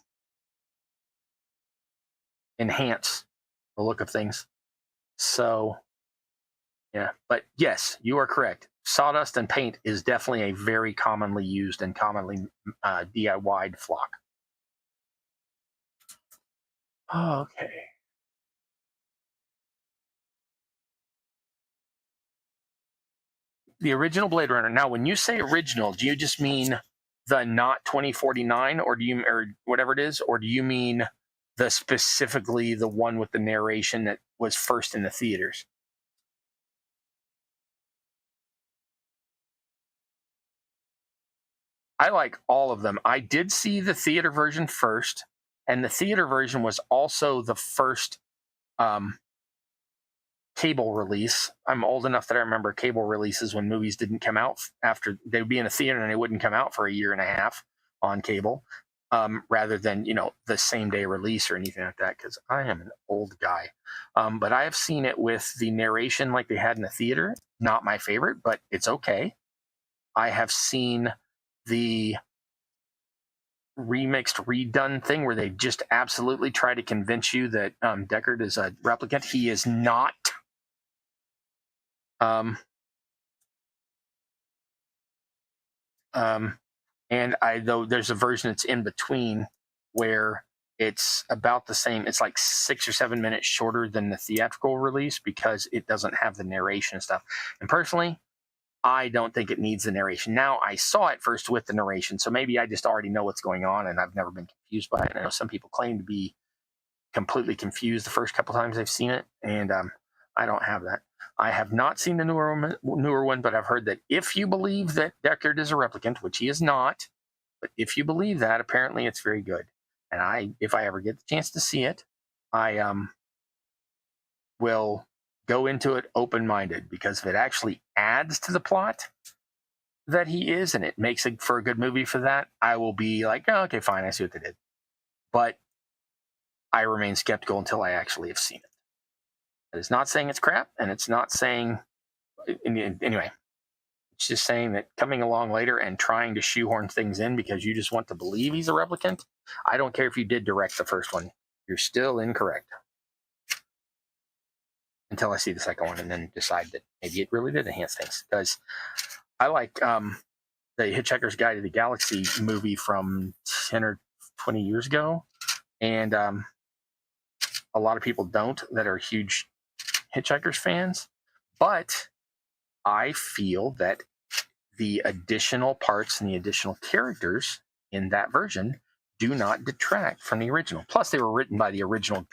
A: enhance the look of things. So yeah, but yes, you are correct. Sawdust and paint is definitely a very commonly used and commonly DIY'd flock. Okay. The original Blade Runner. Now, when you say original, do you just mean the not 2049, or do you, or whatever it is, or do you mean the specifically the one with the narration that was first in the theaters? I like all of them. I did see the theater version first, and the theater version was also the first cable release. I'm old enough that I remember cable releases when movies didn't come out after they would be in a theater and they wouldn't come out for a year and a half on cable, rather than, you know, the same day release or anything like that, because I am an old guy. But I have seen it with the narration like they had in the theater. Not my favorite, but it's okay. I have seen the remixed, redone thing where they just absolutely try to convince you that Deckard is a replicant. He is not. And though there's a version that's in between where it's about the same. It's like 6 or 7 minutes shorter than the theatrical release because it doesn't have the narration and stuff. And personally, I don't think it needs the narration. Now, I saw it first with the narration, so maybe I just already know what's going on and I've never been confused by it. I know some people claim to be completely confused the first couple times they've seen it, and I don't have that. I have not seen the newer one, but I've heard that if you believe that Deckard is a replicant, which he is not, but if you believe that, apparently it's very good. And if I ever get the chance to see it, I will go into it open-minded, because if it actually adds to the plot that he is, and it makes it for a good movie for that, I will be like, oh, okay, fine, I see what they did. But I remain skeptical until I actually have seen it. It's not saying it's crap, and it's not saying, anyway, it's just saying that coming along later and trying to shoehorn things in because you just want to believe he's a replicant, I don't care if you did direct the first one, you're still incorrect. Until I see the second one and then decide that maybe it really did enhance things. Because I like the Hitchhiker's Guide to the Galaxy movie from 10 or 20 years ago, and a lot of people don't that are huge Hitchhikers fans, but I feel that the additional parts and the additional characters in that version do not detract from the original. Plus, they were written by the original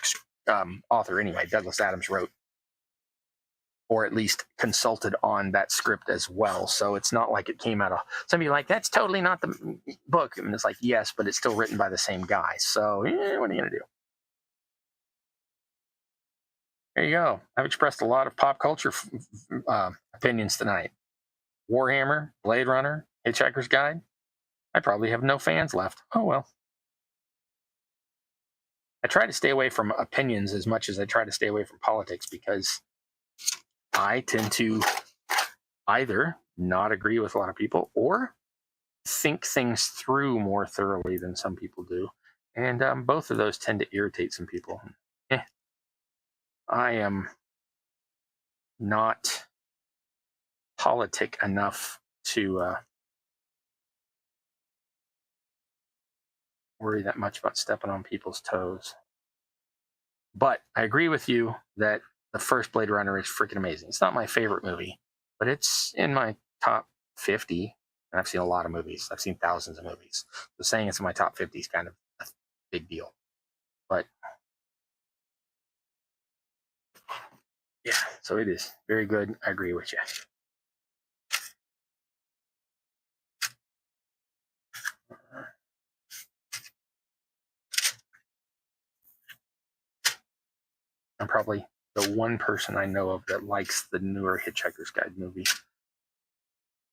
A: author anyway. Douglas Adams wrote, or at least consulted on that script as well. So it's not like it came out of somebody like, that's totally not the book. And it's like, yes, but it's still written by the same guy. So what are you going to do? There you go. I've expressed a lot of pop culture opinions tonight. Warhammer, Blade Runner, Hitchhiker's Guide. I probably have no fans left. Oh, well. I try to stay away from opinions as much as I try to stay away from politics, because I tend to either not agree with a lot of people or think things through more thoroughly than some people do. And both of those tend to irritate some people. I am not politic enough to worry that much about stepping on people's toes. But I agree with you that the first Blade Runner is freaking amazing. It's not my favorite movie, but it's in my top 50. And I've seen a lot of movies. I've seen thousands of movies. So saying it's in my top 50 is kind of a big deal. But yeah, so it is very good. I agree with you. I'm probably the one person I know of that likes the newer Hitchhiker's Guide movie.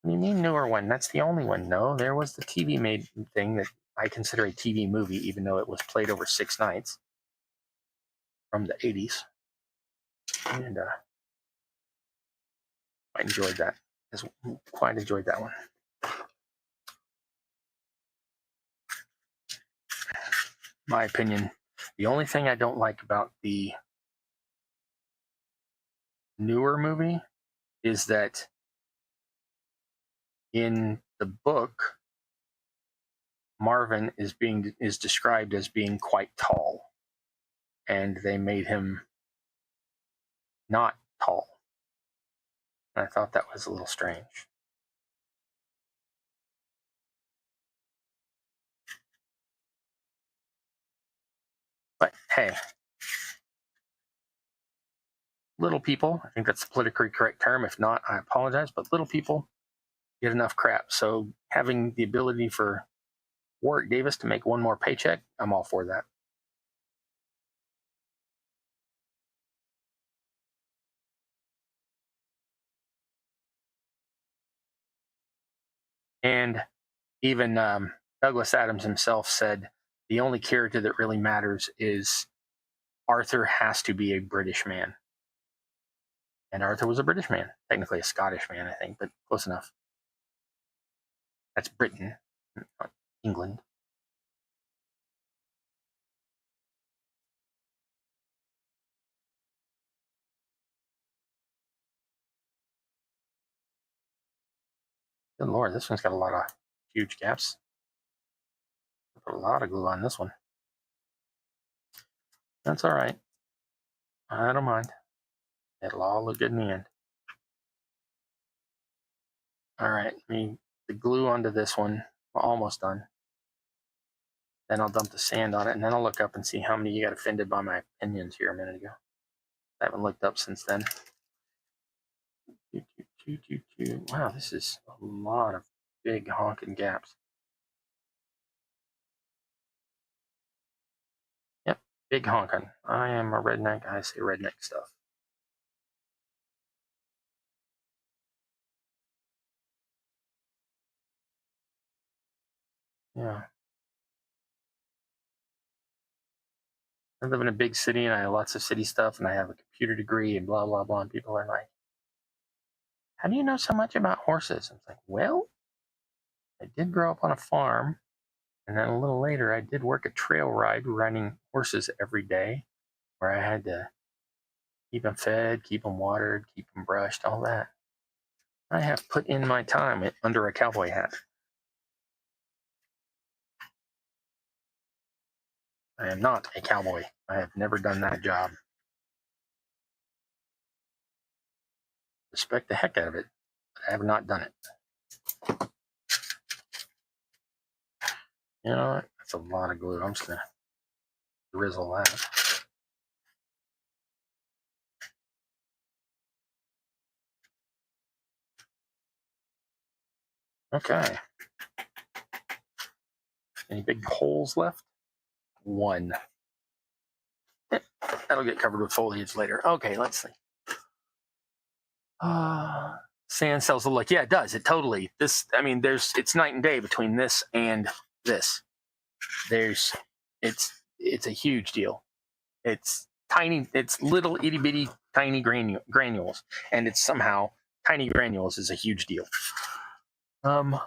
A: What do you mean newer one? That's the only one. No, there was the TV made thing that I consider a TV movie, even though it was played over 6 nights from the 80s. And I enjoyed that. Quite enjoyed that one. My opinion, the only thing I don't like about the newer movie is that in the book, Marvin is described as being quite tall, and they made him not tall. And I thought that was a little strange. But hey, little people, I think that's the politically correct term. If not, I apologize, but little people get enough crap. So having the ability for Warwick Davis to make one more paycheck, I'm all for that. And even Douglas Adams himself said the only character that really matters is Arthur has to be a British man. And Arthur was a British man, technically a Scottish man, I think, but close enough. That's Britain, not England. Good Lord, this one's got a lot of huge gaps. Put a lot of glue on this one. That's all right. I don't mind. It'll all look good in the end. All right, the glue onto this one. We're almost done. Then I'll dump the sand on it, and then I'll look up and see how many you got offended by my opinions here a minute ago. I haven't looked up since then. Wow, this is a lot of big honking gaps. Yep, big honking. I am a redneck. I say redneck stuff. Yeah. I live in a big city and I have lots of city stuff and I have a computer degree and blah, blah, blah. And people are like, how do you know so much about horses? I'm like, well, I did grow up on a farm. And then a little later, I did work a trail ride running horses every day where I had to keep them fed, keep them watered, keep them brushed, all that. I have put in my time under a cowboy hat. I am not a cowboy. I have never done that job. Respect the heck out of it, but I have not done it. You know what? That's a lot of glue. I'm just going to drizzle that. Okay. Any big holes left? One. That'll get covered with foliage later. Okay, let's see. Sand cells will look. Yeah, it does. It totally. It's night and day between this and this. It's a huge deal. It's tiny. It's little itty bitty tiny granules, and it's somehow tiny granules is a huge deal. The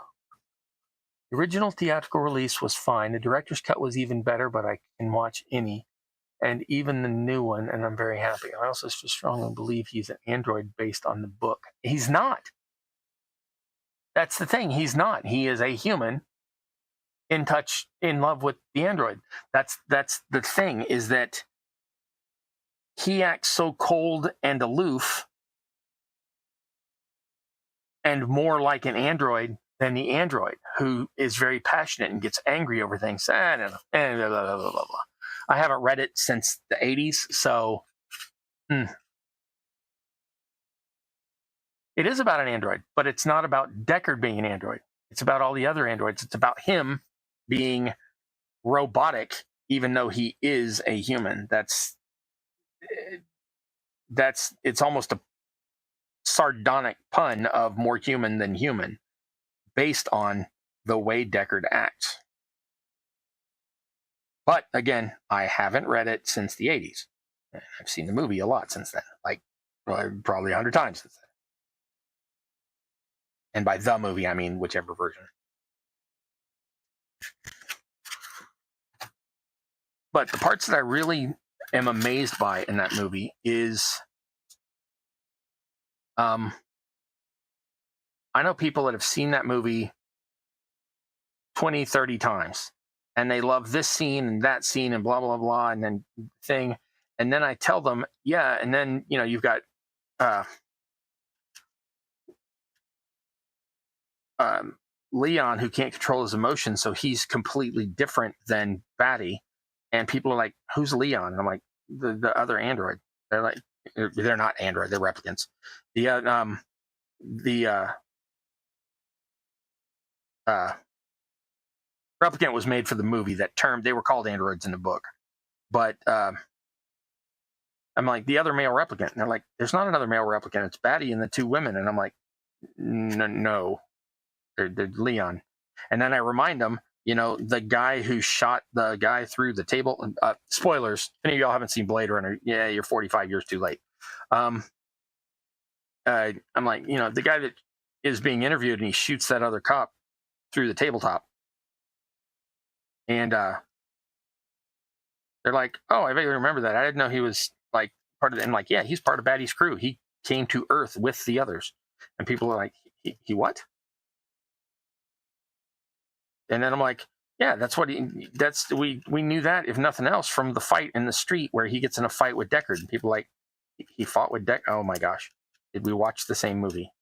A: original theatrical release was fine. The director's cut was even better, but I can watch any. And even the new one, and I'm very happy. I also strongly believe he's an android based on the book. He's not. That's the thing. He's not. He is a human in love with the android. That's the thing, is that he acts so cold and aloof and more like an android than the android, who is very passionate and gets angry over things. I don't know. And blah, blah, blah, blah, blah. I haven't read it since the 80s, so it is about an android, but it's not about Deckard being an android. It's about all the other androids. It's about him being robotic, even though he is a human. It's almost a sardonic pun of more human than human, based on the way Deckard acts. But again, I haven't read it since the 80s. I've seen the movie a lot since then, like probably 100 times since then. And by the movie, I mean whichever version. But the parts that I really am amazed by in that movie is, I know people that have seen that movie 20, 30 times, and they love this scene and that scene and blah, blah, blah, and then thing. And then I tell them, yeah, and then, you've got Leon, who can't control his emotions, so he's completely different than Batty. And people are like, who's Leon? And I'm like, the other android. They're like, they're not android, they're replicants. The replicant was made for the movie. That term, they were called androids in the book. But I'm like, the other male replicant. And they're like, there's not another male replicant. It's Batty and the two women. And I'm like, no. They're Leon. And then I remind them, the guy who shot the guy through the table. Spoilers. If any of y'all haven't seen Blade Runner, yeah, you're 45 years too late. I'm like, the guy that is being interviewed and he shoots that other cop through the tabletop. And they're like, oh, I vaguely remember that. I didn't know he was like part of it. And I'm like, yeah, he's part of Batty's crew. He came to Earth with the others. And people are like, he what? And then I'm like, yeah, we knew that, if nothing else, from the fight in the street where he gets in a fight with Deckard. And people are like, he fought with Deckard. Oh my gosh. Did we watch the same movie?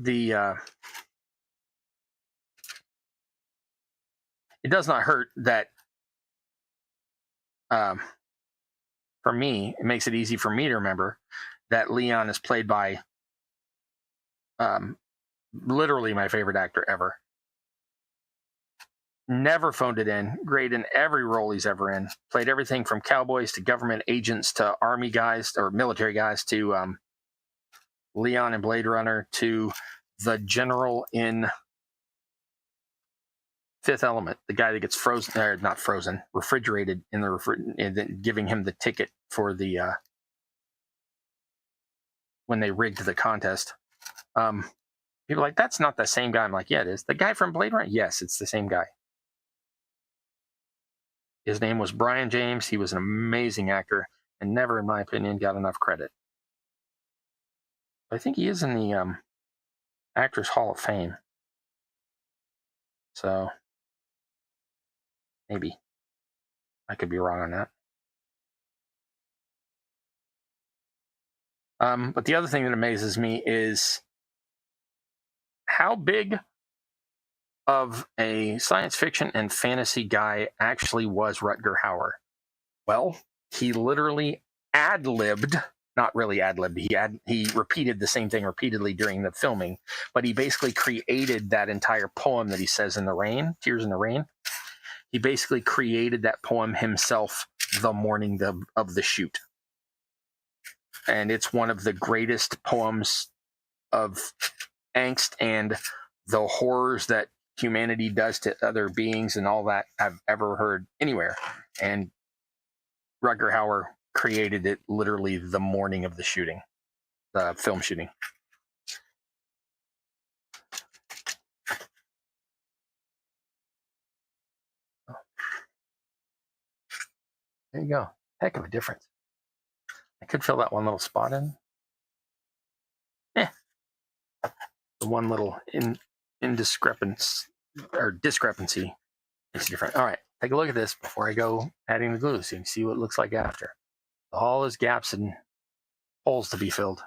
A: It does not hurt that, for me, it makes it easy for me to remember that Leon is played by literally my favorite actor ever. Never phoned it in. Great in every role he's ever in. Played everything from cowboys to government agents to army guys or military guys to Leon in Blade Runner to the general in Fifth Element, the guy that gets frozen, or not frozen, refrigerated in the and then giving him the ticket for the when they rigged the contest. People are like, that's not the same guy. I'm like, yeah, it is. The guy from Blade Runner? Yes, it's the same guy. His name was Brian James. He was an amazing actor and never, in my opinion, got enough credit. I think he is in the Actors Hall of Fame. So, maybe. I could be wrong on that. But the other thing that amazes me is how big of a science fiction and fantasy guy actually was Rutger Hauer. Well, he literally ad-libbed, not really ad-libbed, he repeated the same thing repeatedly during the filming, but he basically created that entire poem that he says in the rain, Tears in the Rain. He basically created that poem himself the morning of the shoot. And it's one of the greatest poems of angst and the horrors that humanity does to other beings and all that I've ever heard anywhere. And Rutger Hauer created it literally the morning of the shooting, the film shooting. There you go. Heck of a difference. I could fill that one little spot in. The one little discrepancy makes it different. All right, take a look at this before I go adding the glue so you can see what it looks like after. All those gaps and holes to be filled.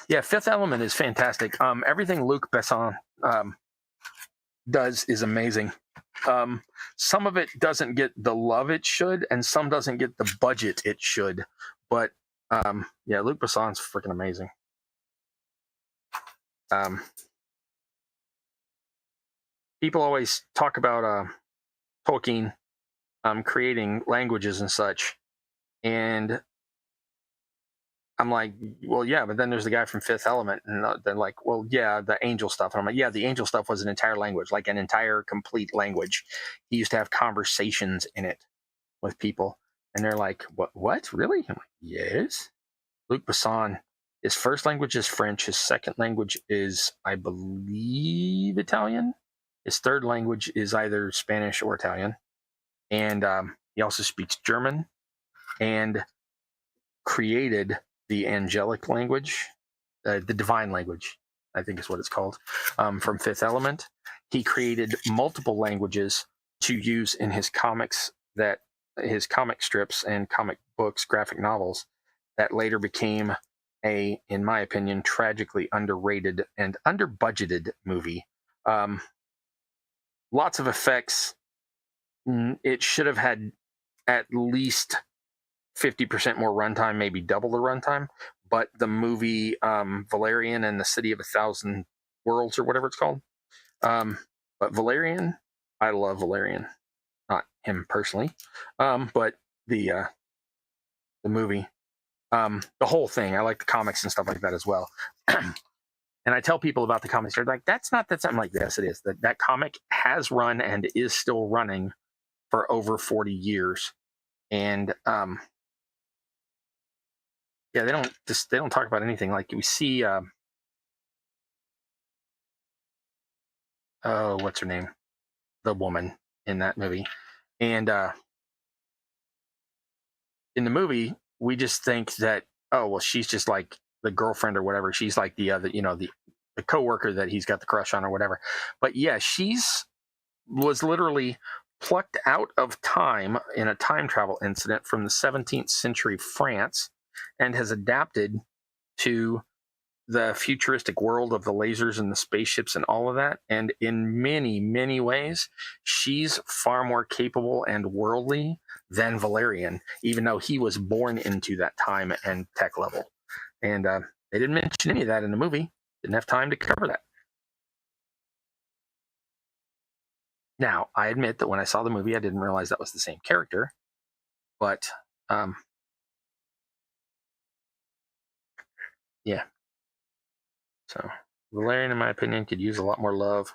A: Yeah, Fifth Element is fantastic. Everything Luc Besson does is amazing. Some of it doesn't get the love it should, and some doesn't get the budget it should. But yeah, Luc Besson's freaking amazing. People always talk about Tolkien creating languages and such, and I'm like, well, yeah, but then there's the guy from Fifth Element, and they're like, well, yeah, the angel stuff. And I'm like, yeah, the angel stuff was an entire language, like an entire complete language. He used to have conversations in it with people, and they're like, what, really? I'm like, yes. Luc Besson, his first language is French. His second language is, I believe, Italian. His third language is either Spanish or Italian. And he also speaks German and created the angelic language, the divine language, I think is what it's called, from Fifth Element. He created multiple languages to use in his comics, his comic strips and comic books, graphic novels, that later became a, in my opinion, tragically underrated and under-budgeted movie. Lots of effects. It should have had at least 50% more runtime, maybe double the runtime. But the movie Valerian and the City of a Thousand Worlds, or whatever it's called. But Valerian, I love Valerian. Not him personally, but the movie, the whole thing. I like the comics and stuff like that as well. And I tell people about the comics. They're like, that's not that something like this. It is. That comic has run and is still running for over 40 years. And yeah, they don't talk about anything. Like we see what's her name? The woman in that movie. And in the movie, we just think that, oh, well, she's just like the girlfriend or whatever. She's like the other, the coworker that he's got the crush on or whatever. But yeah, was literally plucked out of time in a time travel incident from the 17th century France and has adapted to the futuristic world of the lasers and the spaceships and all of that. And in many, many ways, she's far more capable and worldly than Valerian, even though he was born into that time and tech level. And they didn't mention any of that in the movie. Didn't have time to cover that. Now, I admit that when I saw the movie, I didn't realize that was the same character. But, yeah. So, Valerian, in my opinion, could use a lot more love.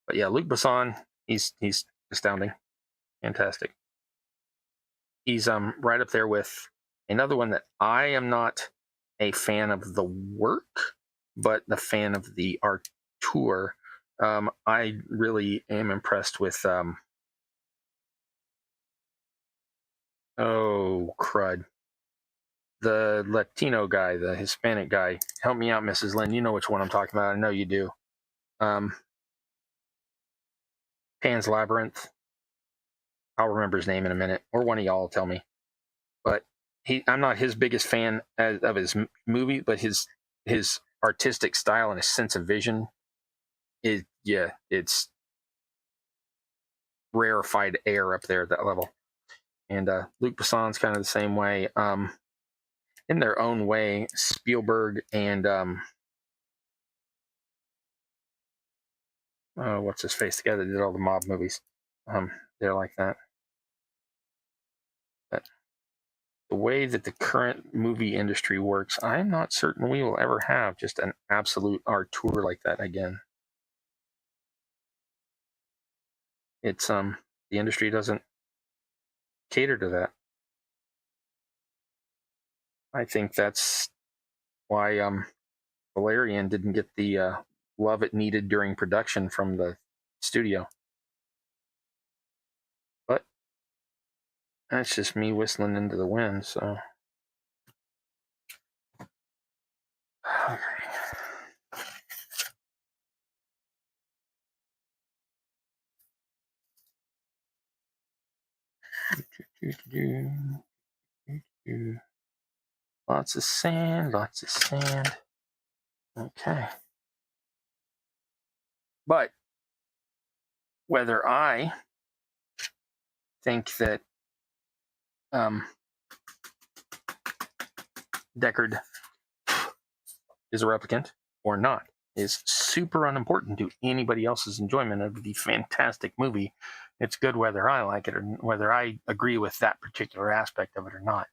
A: But yeah, Luc Besson, he's astounding. Fantastic. He's right up there with another one that I am not a fan of the work, but the fan of the art tour. I really am impressed with oh crud, the Latino guy, the Hispanic guy. Help me out, Mrs. Lynn. You know which one I'm talking about. I know you do. Pan's Labyrinth. I'll remember his name in a minute, or one of y'all will tell me. But I'm not his biggest fan of his movie, but his artistic style and his sense of vision it's rarefied air up there at that level. And Luc Besson's kind of the same way. In their own way, Spielberg and what's his face together did all the mob movies. They're like that. But the way that the current movie industry works, I'm not certain we will ever have just an absolute art tour like that again. It's the industry doesn't cater to that. I think that's why Valerian didn't get the love it needed during production from the studio. But that's just me whistling into the wind, so. Lots of sand, lots of sand. Okay. But whether I think that Deckard is a replicant or not is super unimportant to anybody else's enjoyment of the fantastic movie. It's good whether I like it or whether I agree with that particular aspect of it or not.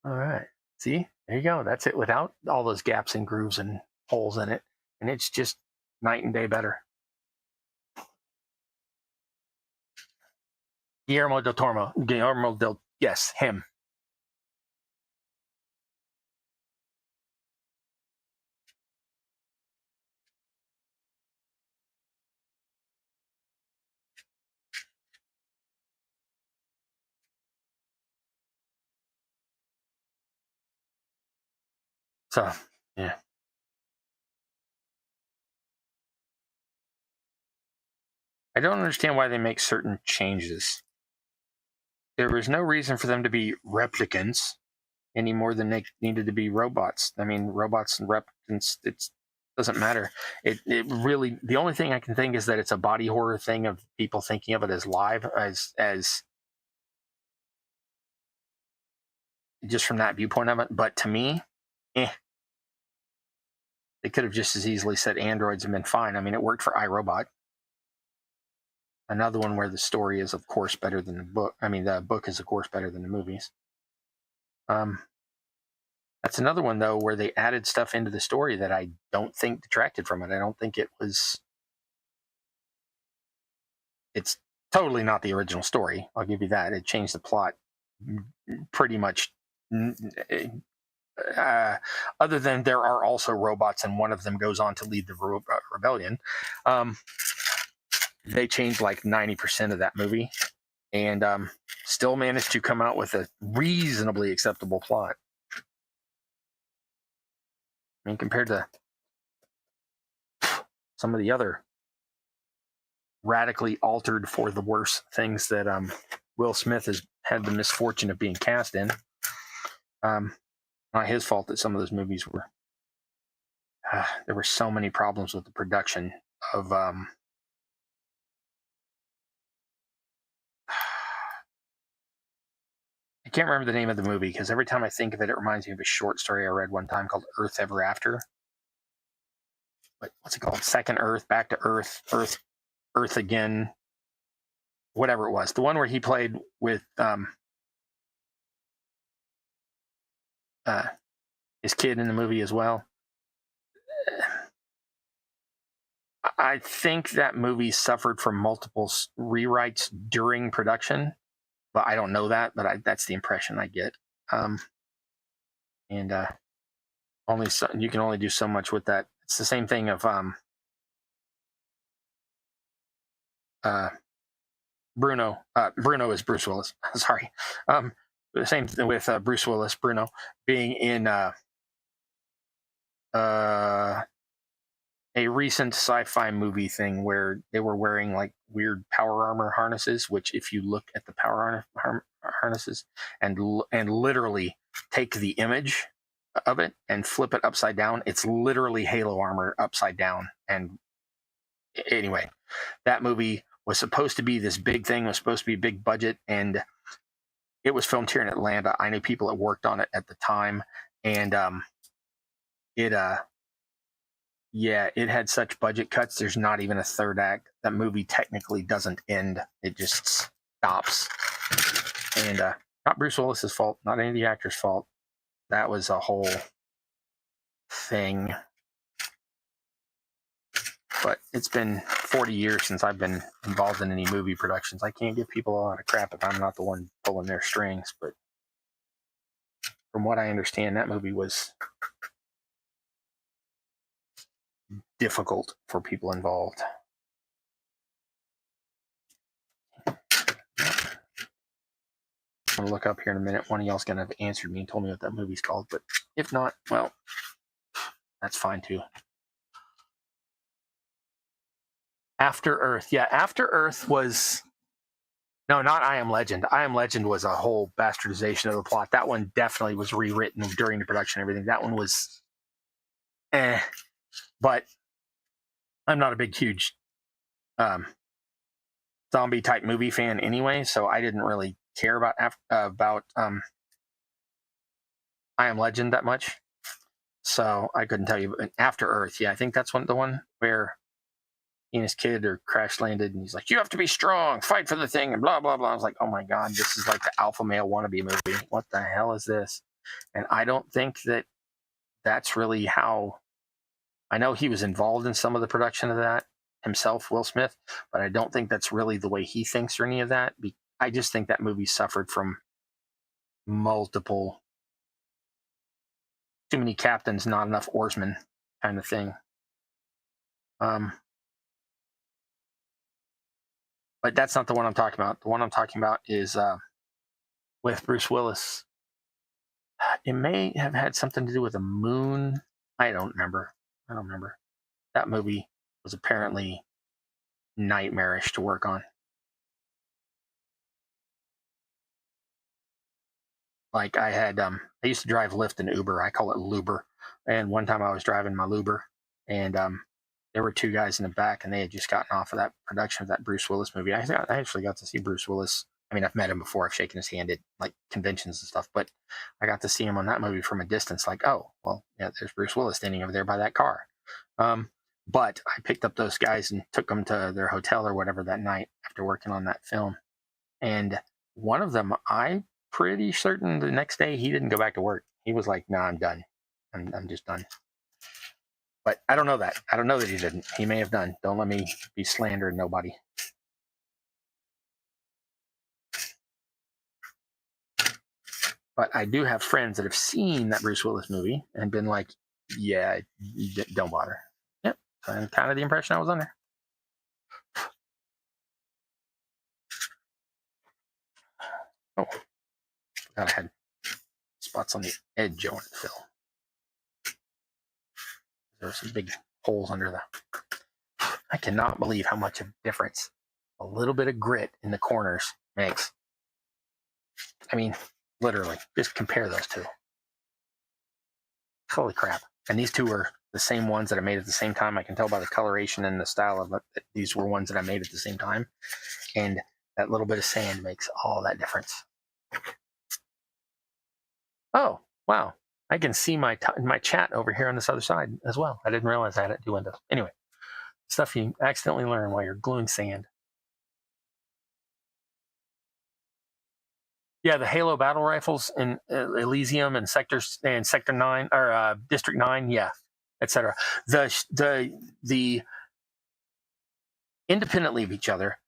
A: All right. See, there you go. That's it without all those gaps and grooves and holes in it. And it's just night and day better. Guillermo del Toro. Yes, him. So, yeah. I don't understand why they make certain changes. There was no reason for them to be replicants any more than they needed to be robots. I mean, robots and replicants, it doesn't matter. It really, the only thing I can think is that it's a body horror thing of people thinking of it as live, as just from that viewpoint of it. But to me, they could have just as easily said androids and been fine. I mean, it worked for iRobot. Another one where the story is, of course, better than the book. I mean, the book is, of course, better than the movies. That's another one, though, where they added stuff into the story that I don't think detracted from it. I don't think it was... It's totally not the original story. I'll give you that. It changed the plot pretty much. Other than there are also robots and one of them goes on to lead the rebellion. They changed like 90% of that movie and still managed to come out with a reasonably acceptable plot. I mean, compared to some of the other radically altered for the worse things that Will Smith has had the misfortune of being cast in. Not his fault that some of those movies were... there were so many problems with the production of... I can't remember the name of the movie because every time I think of it, it reminds me of a short story I read one time called Earth Ever After. What's it called? Second Earth, Back to Earth, Earth Again, whatever it was. The one where he played with his kid in the movie as well. I think that movie suffered from multiple rewrites during production, but I don't know that. But that's the impression I get. And only you can only do so much with that. It's the same thing of Bruno. Bruno is Bruce Willis. Sorry. The same thing with Bruce Willis, Bruno, being in a recent sci-fi movie thing where they were wearing like weird power armor harnesses, which if you look at the power harnesses and literally take the image of it and flip it upside down, it's literally Halo armor upside down. And anyway, that movie was supposed to be this big thing, was supposed to be a big budget, and it was filmed here in Atlanta. I knew people that worked on it at the time, and it had such budget cuts. There's not even a third act. That movie technically doesn't end. It just stops. And not Bruce Willis's fault, not any of the actors' fault. That was a whole thing. But it's been 40 years since I've been involved in any movie productions. I can't give people a lot of crap if I'm not the one pulling their strings. But from what I understand, that movie was difficult for people involved. I'm going to look up here in a minute. One of y'all's going to have answered me and told me what that movie's called. But if not, well, that's fine too. After Earth. Yeah, After Earth was No, not I Am Legend. I Am Legend was a whole bastardization of the plot. That one definitely was rewritten during the production and everything. That one was but I'm not a big, huge zombie type movie fan anyway, so I didn't really care about I Am Legend that much. So I couldn't tell you. But After Earth, yeah, I think that's the one where he and his kid are crash landed, and he's like, "You have to be strong, fight for the thing," and blah blah blah. I was like, "Oh my god, this is like the alpha male wannabe movie. What the hell is this?" And I don't think that's really how. I know he was involved in some of the production of that himself, Will Smith, but I don't think that's really the way he thinks or any of that. I just think that movie suffered from multiple, too many captains, not enough oarsmen kind of thing. But that's not the one I'm talking about. The one I'm talking about is with Bruce Willis. It may have had something to do with a moon. I don't remember. That movie was apparently nightmarish to work on. Like I used to drive Lyft and Uber. I call it Luber. And one time I was driving my Luber, and there were two guys in the back, and they had just gotten off of that production of that Bruce Willis movie. I actually got to see Bruce Willis. I mean, I've met him before. I've shaken his hand at like conventions and stuff, but I got to see him on that movie from a distance. Like, oh, well, yeah, there's Bruce Willis standing over there by that car. But I picked up those guys and took them to their hotel or whatever that night after working on that film. And one of them, I'm pretty certain the next day he didn't go back to work. He was like, "Nah, I'm done. I'm just done." But I don't know that. I don't know that he didn't. He may have done. Don't let me be slandering nobody. But I do have friends that have seen that Bruce Willis movie and been like, "Yeah, don't bother." Yep. And kind of the impression I was under. Oh, God, I had spots on the edge I wanted to fill. There were some big holes under the. I cannot believe how much of a difference a little bit of grit in the corners makes. I mean, literally, just compare those two. Holy crap. And these two are the same ones that I made at the same time. I can tell by the coloration and the style of it that these were ones that I made at the same time. And that little bit of sand makes all that difference. Oh, wow. I can see my chat over here on this other side as well. I didn't realize I had it two windows. Anyway, stuff you accidentally learn while you're gluing sand. Yeah, the Halo battle rifles in Elysium and Sector 9 or District 9, yeah, etc. The independently of each other,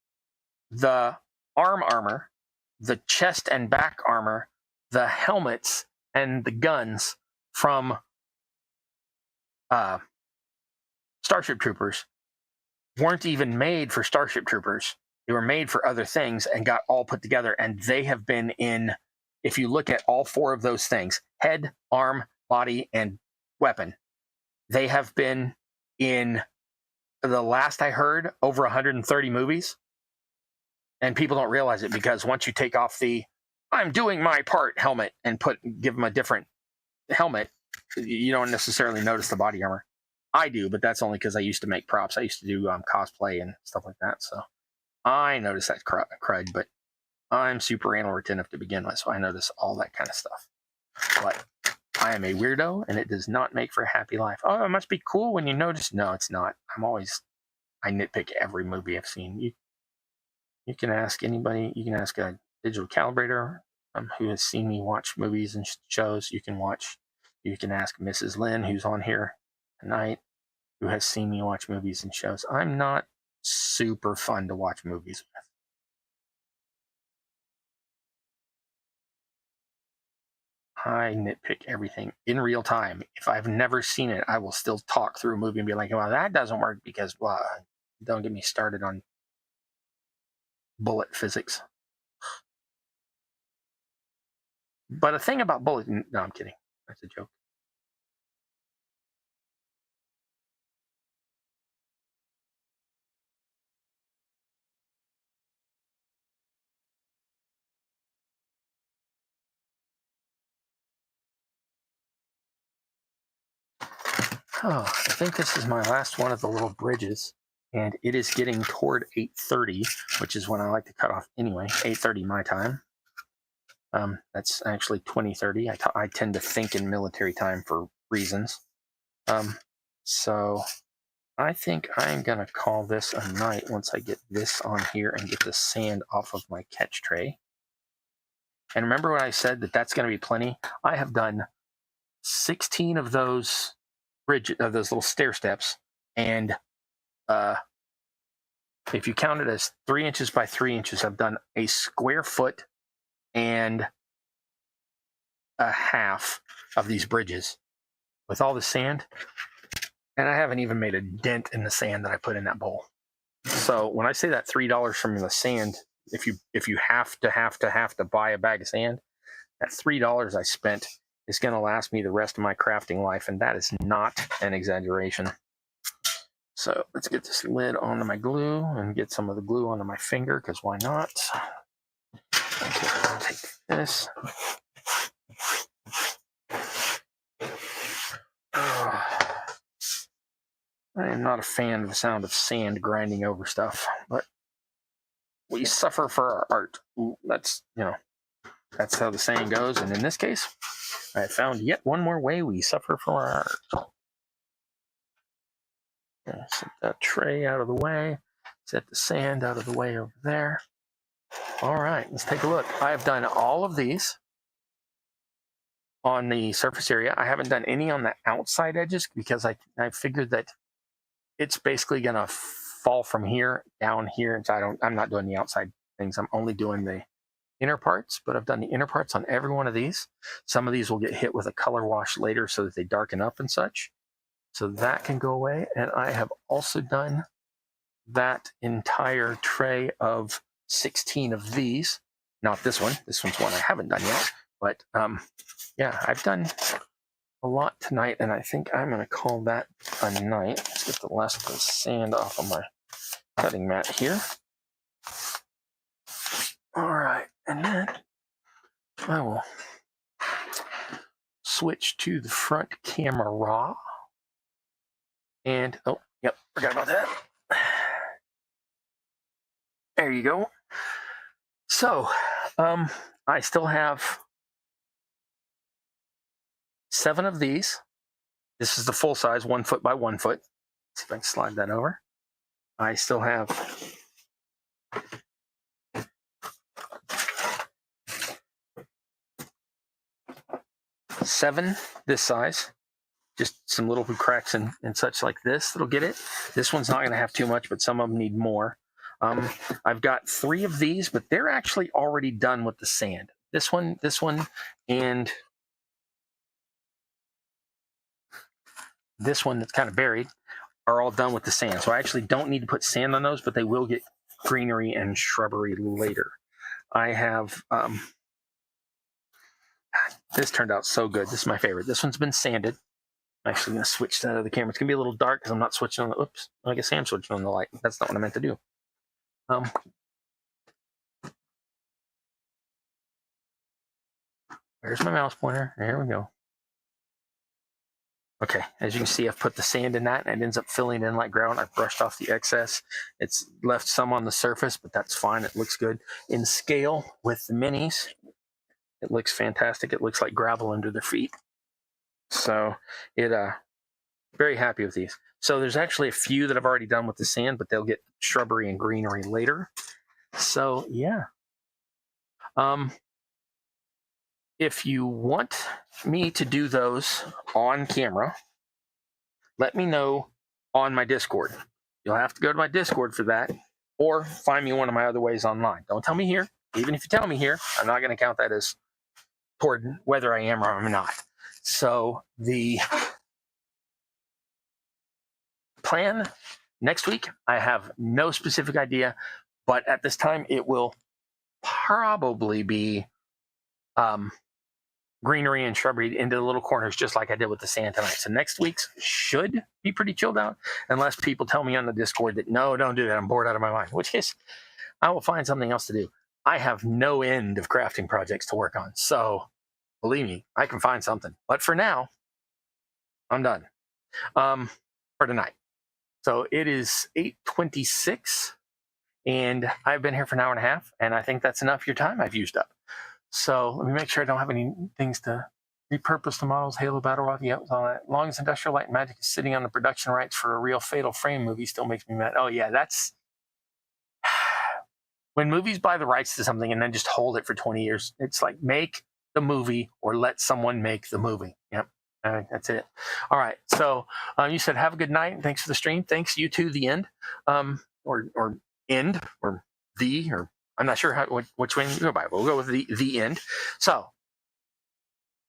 A: the armor, the chest and back armor, the helmets and the guns from Starship Troopers weren't even made for Starship Troopers. They were made for other things and got all put together. And they have been in, if you look at all four of those things, head, arm, body, and weapon, they have been in, the last I heard, over 130 movies. And people don't realize it because once you take off the "I'm doing my part" helmet and give them a different helmet, you don't necessarily notice the body armor. I do, but that's only because I used to make props. I used to do cosplay and stuff like that. So I notice that crud, but I'm super anal retentive to begin with, so I notice all that kind of stuff. But I am a weirdo, and it does not make for a happy life. Oh, it must be cool when you notice. No, it's not. I nitpick every movie I've seen. You can ask anybody. You can ask a digital calibrator who has seen me watch movies and shows. You can ask Mrs. Lynn, who's on here tonight, who has seen me watch movies and shows. I'm not super fun to watch movies with. I nitpick everything in real time. If I've never seen it, I will still talk through a movie and be like, well, that doesn't work because, well, don't get me started on bullet physics. But a thing about bullet, no, I'm kidding. That's a joke. Oh, I think this is my last one of the little bridges, and it is getting toward 8:30, which is when I like to cut off anyway. 8:30 my time. That's actually 20:30. I tend to think in military time for reasons. So I think I'm gonna call this a night once I get this on here and get the sand off of my catch tray. And remember when I said that that's gonna be plenty? I have done 16 of those those little stair steps, and if you count it as 3 inches by 3 inches, I've done a square foot and a half of these bridges with all the sand, and I haven't even made a dent in the sand that I put in that bowl. So when I say that $3 from the sand, if you have to buy a bag of sand, that $3 I spent is going to last me the rest of my crafting life, and that is not an exaggeration. So let's get this lid onto my glue and get some of the glue onto my finger, because why not? Okay, I'll take this. I am not a fan of the sound of sand grinding over stuff, but we suffer for our art. That's how the saying goes. And in this case, I found yet one more way we suffer for our art. Set that tray out of the way. Set the sand out of the way over there. All right, let's take a look. I have done all of these on the surface area. I haven't done any on the outside edges because I figured that it's basically going to fall from here down here. And so I'm not doing the outside things. I'm only doing the inner parts, but I've done the inner parts on every one of these. Some of these will get hit with a color wash later so that they darken up and such. So that can go away. And I have also done that entire tray of 16 of these. Not this one. This one's one I haven't done yet. But yeah, I've done a lot tonight, and I think I'm going to call that a night. Let's get the last of the sand off of my cutting mat here. All right, and then I will switch to the front camera. And, oh, yep, forgot about that. There you go. So, I still have 7 of these. This is the full size, 1 foot by 1 foot. Let's see if I can slide that over. I still have 7 this size. Just some little cracks and such like this that'll get it. This one's not going to have too much, but some of them need more. I've got 3 of these, but they're actually already done with the sand. This one, and this one that's kind of buried are all done with the sand. So I actually don't need to put sand on those, but they will get greenery and shrubbery later. I have, this turned out so good. This is my favorite. This one's been sanded. I'm actually going to switch that out of the camera. It's going to be a little dark because I'm not switching on the, oops, I guess I am switching on the light. That's not what I meant to do. Where's my mouse pointer? There we go. Okay, as you can see, I've put the sand in that, and it ends up filling in like ground. I've brushed off the excess. It's left some on the surface, but that's fine. It looks good. In scale with the minis, it looks fantastic. It looks like gravel under their feet. So very happy with these. So there's actually a few that I've already done with the sand, but they'll get shrubbery and greenery later. So yeah. If you want me to do those on camera, let me know on my Discord. You'll have to go to my Discord for that, or find me one of my other ways online. Don't tell me here. Even if you tell me here, I'm not going to count that as toward whether I am or I'm not. So the plan next week, I have no specific idea, but at this time it will probably be greenery and shrubbery into the little corners, just like I did with the sand tonight. So next week's should be pretty chilled out, unless people tell me on the Discord that, no, don't do that, I'm bored out of my mind, in which case I will find something else to do. I have no end of crafting projects to work on, so believe me, I can find something. But for now, I'm done. for tonight. So it is 8:26, and I've been here for an hour and a half, and I think that's enough of your time I've used up. So let me make sure I don't have any things to repurpose the models. Halo Battle Rock, yep, all that. Long as Industrial Light and Magic is sitting on the production rights for a real Fatal Frame movie, still makes me mad. Oh yeah, that's when movies buy the rights to something and then just hold it for 20 years. It's like, make the movie or let someone make the movie. Yep. That's it. All right. So you said have a good night and thanks for the stream. Thanks you to the end, or end, or the, or I'm not sure which way you go by. We'll go with the end. So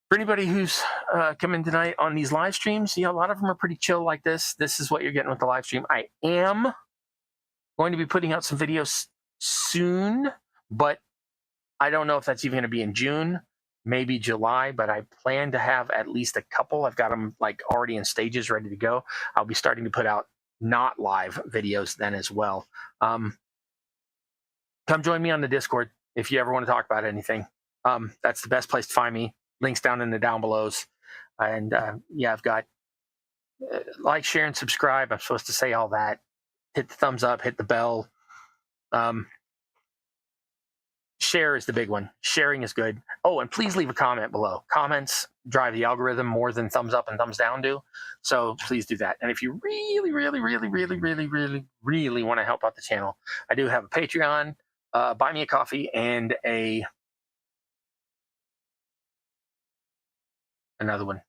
A: for anybody who's coming tonight on these live streams, a lot of them are pretty chill like this. This is what you're getting with the live stream. I am going to be putting out some videos soon, but I don't know if that's even going to be in June, maybe July, but I plan to have at least a couple. I've got them like already in stages ready to go. I'll be starting to put out not live videos then as well. Come join me on the Discord if you ever want to talk about anything. That's the best place to find me. Links down in the down belows. And yeah, I've got like, share, and subscribe. I'm supposed to say all that. Hit the thumbs up, hit the bell. Share is the big one. Sharing is good. Oh, and please leave a comment below. Comments drive the algorithm more than thumbs up and thumbs down do. So please do that. And if you really, really, really, really, really, really, really want to help out the channel, I do have a Patreon, buy me a coffee, and another one.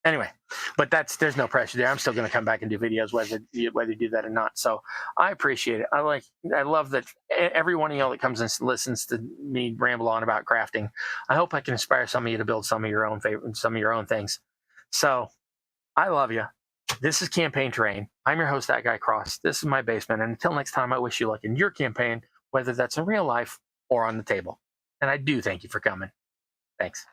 A: Anyway, but there's no pressure there. I'm still going to come back and do videos whether you do that or not. So I appreciate it. I love that every one of y'all that comes and listens to me ramble on about crafting. I hope I can inspire some of you to build some of your own things. So I love you. This is Campaign Terrain. I'm your host, That Guy Cross. This is my basement. And until next time, I wish you luck in your campaign, whether that's in real life or on the table. And I do thank you for coming. Thanks.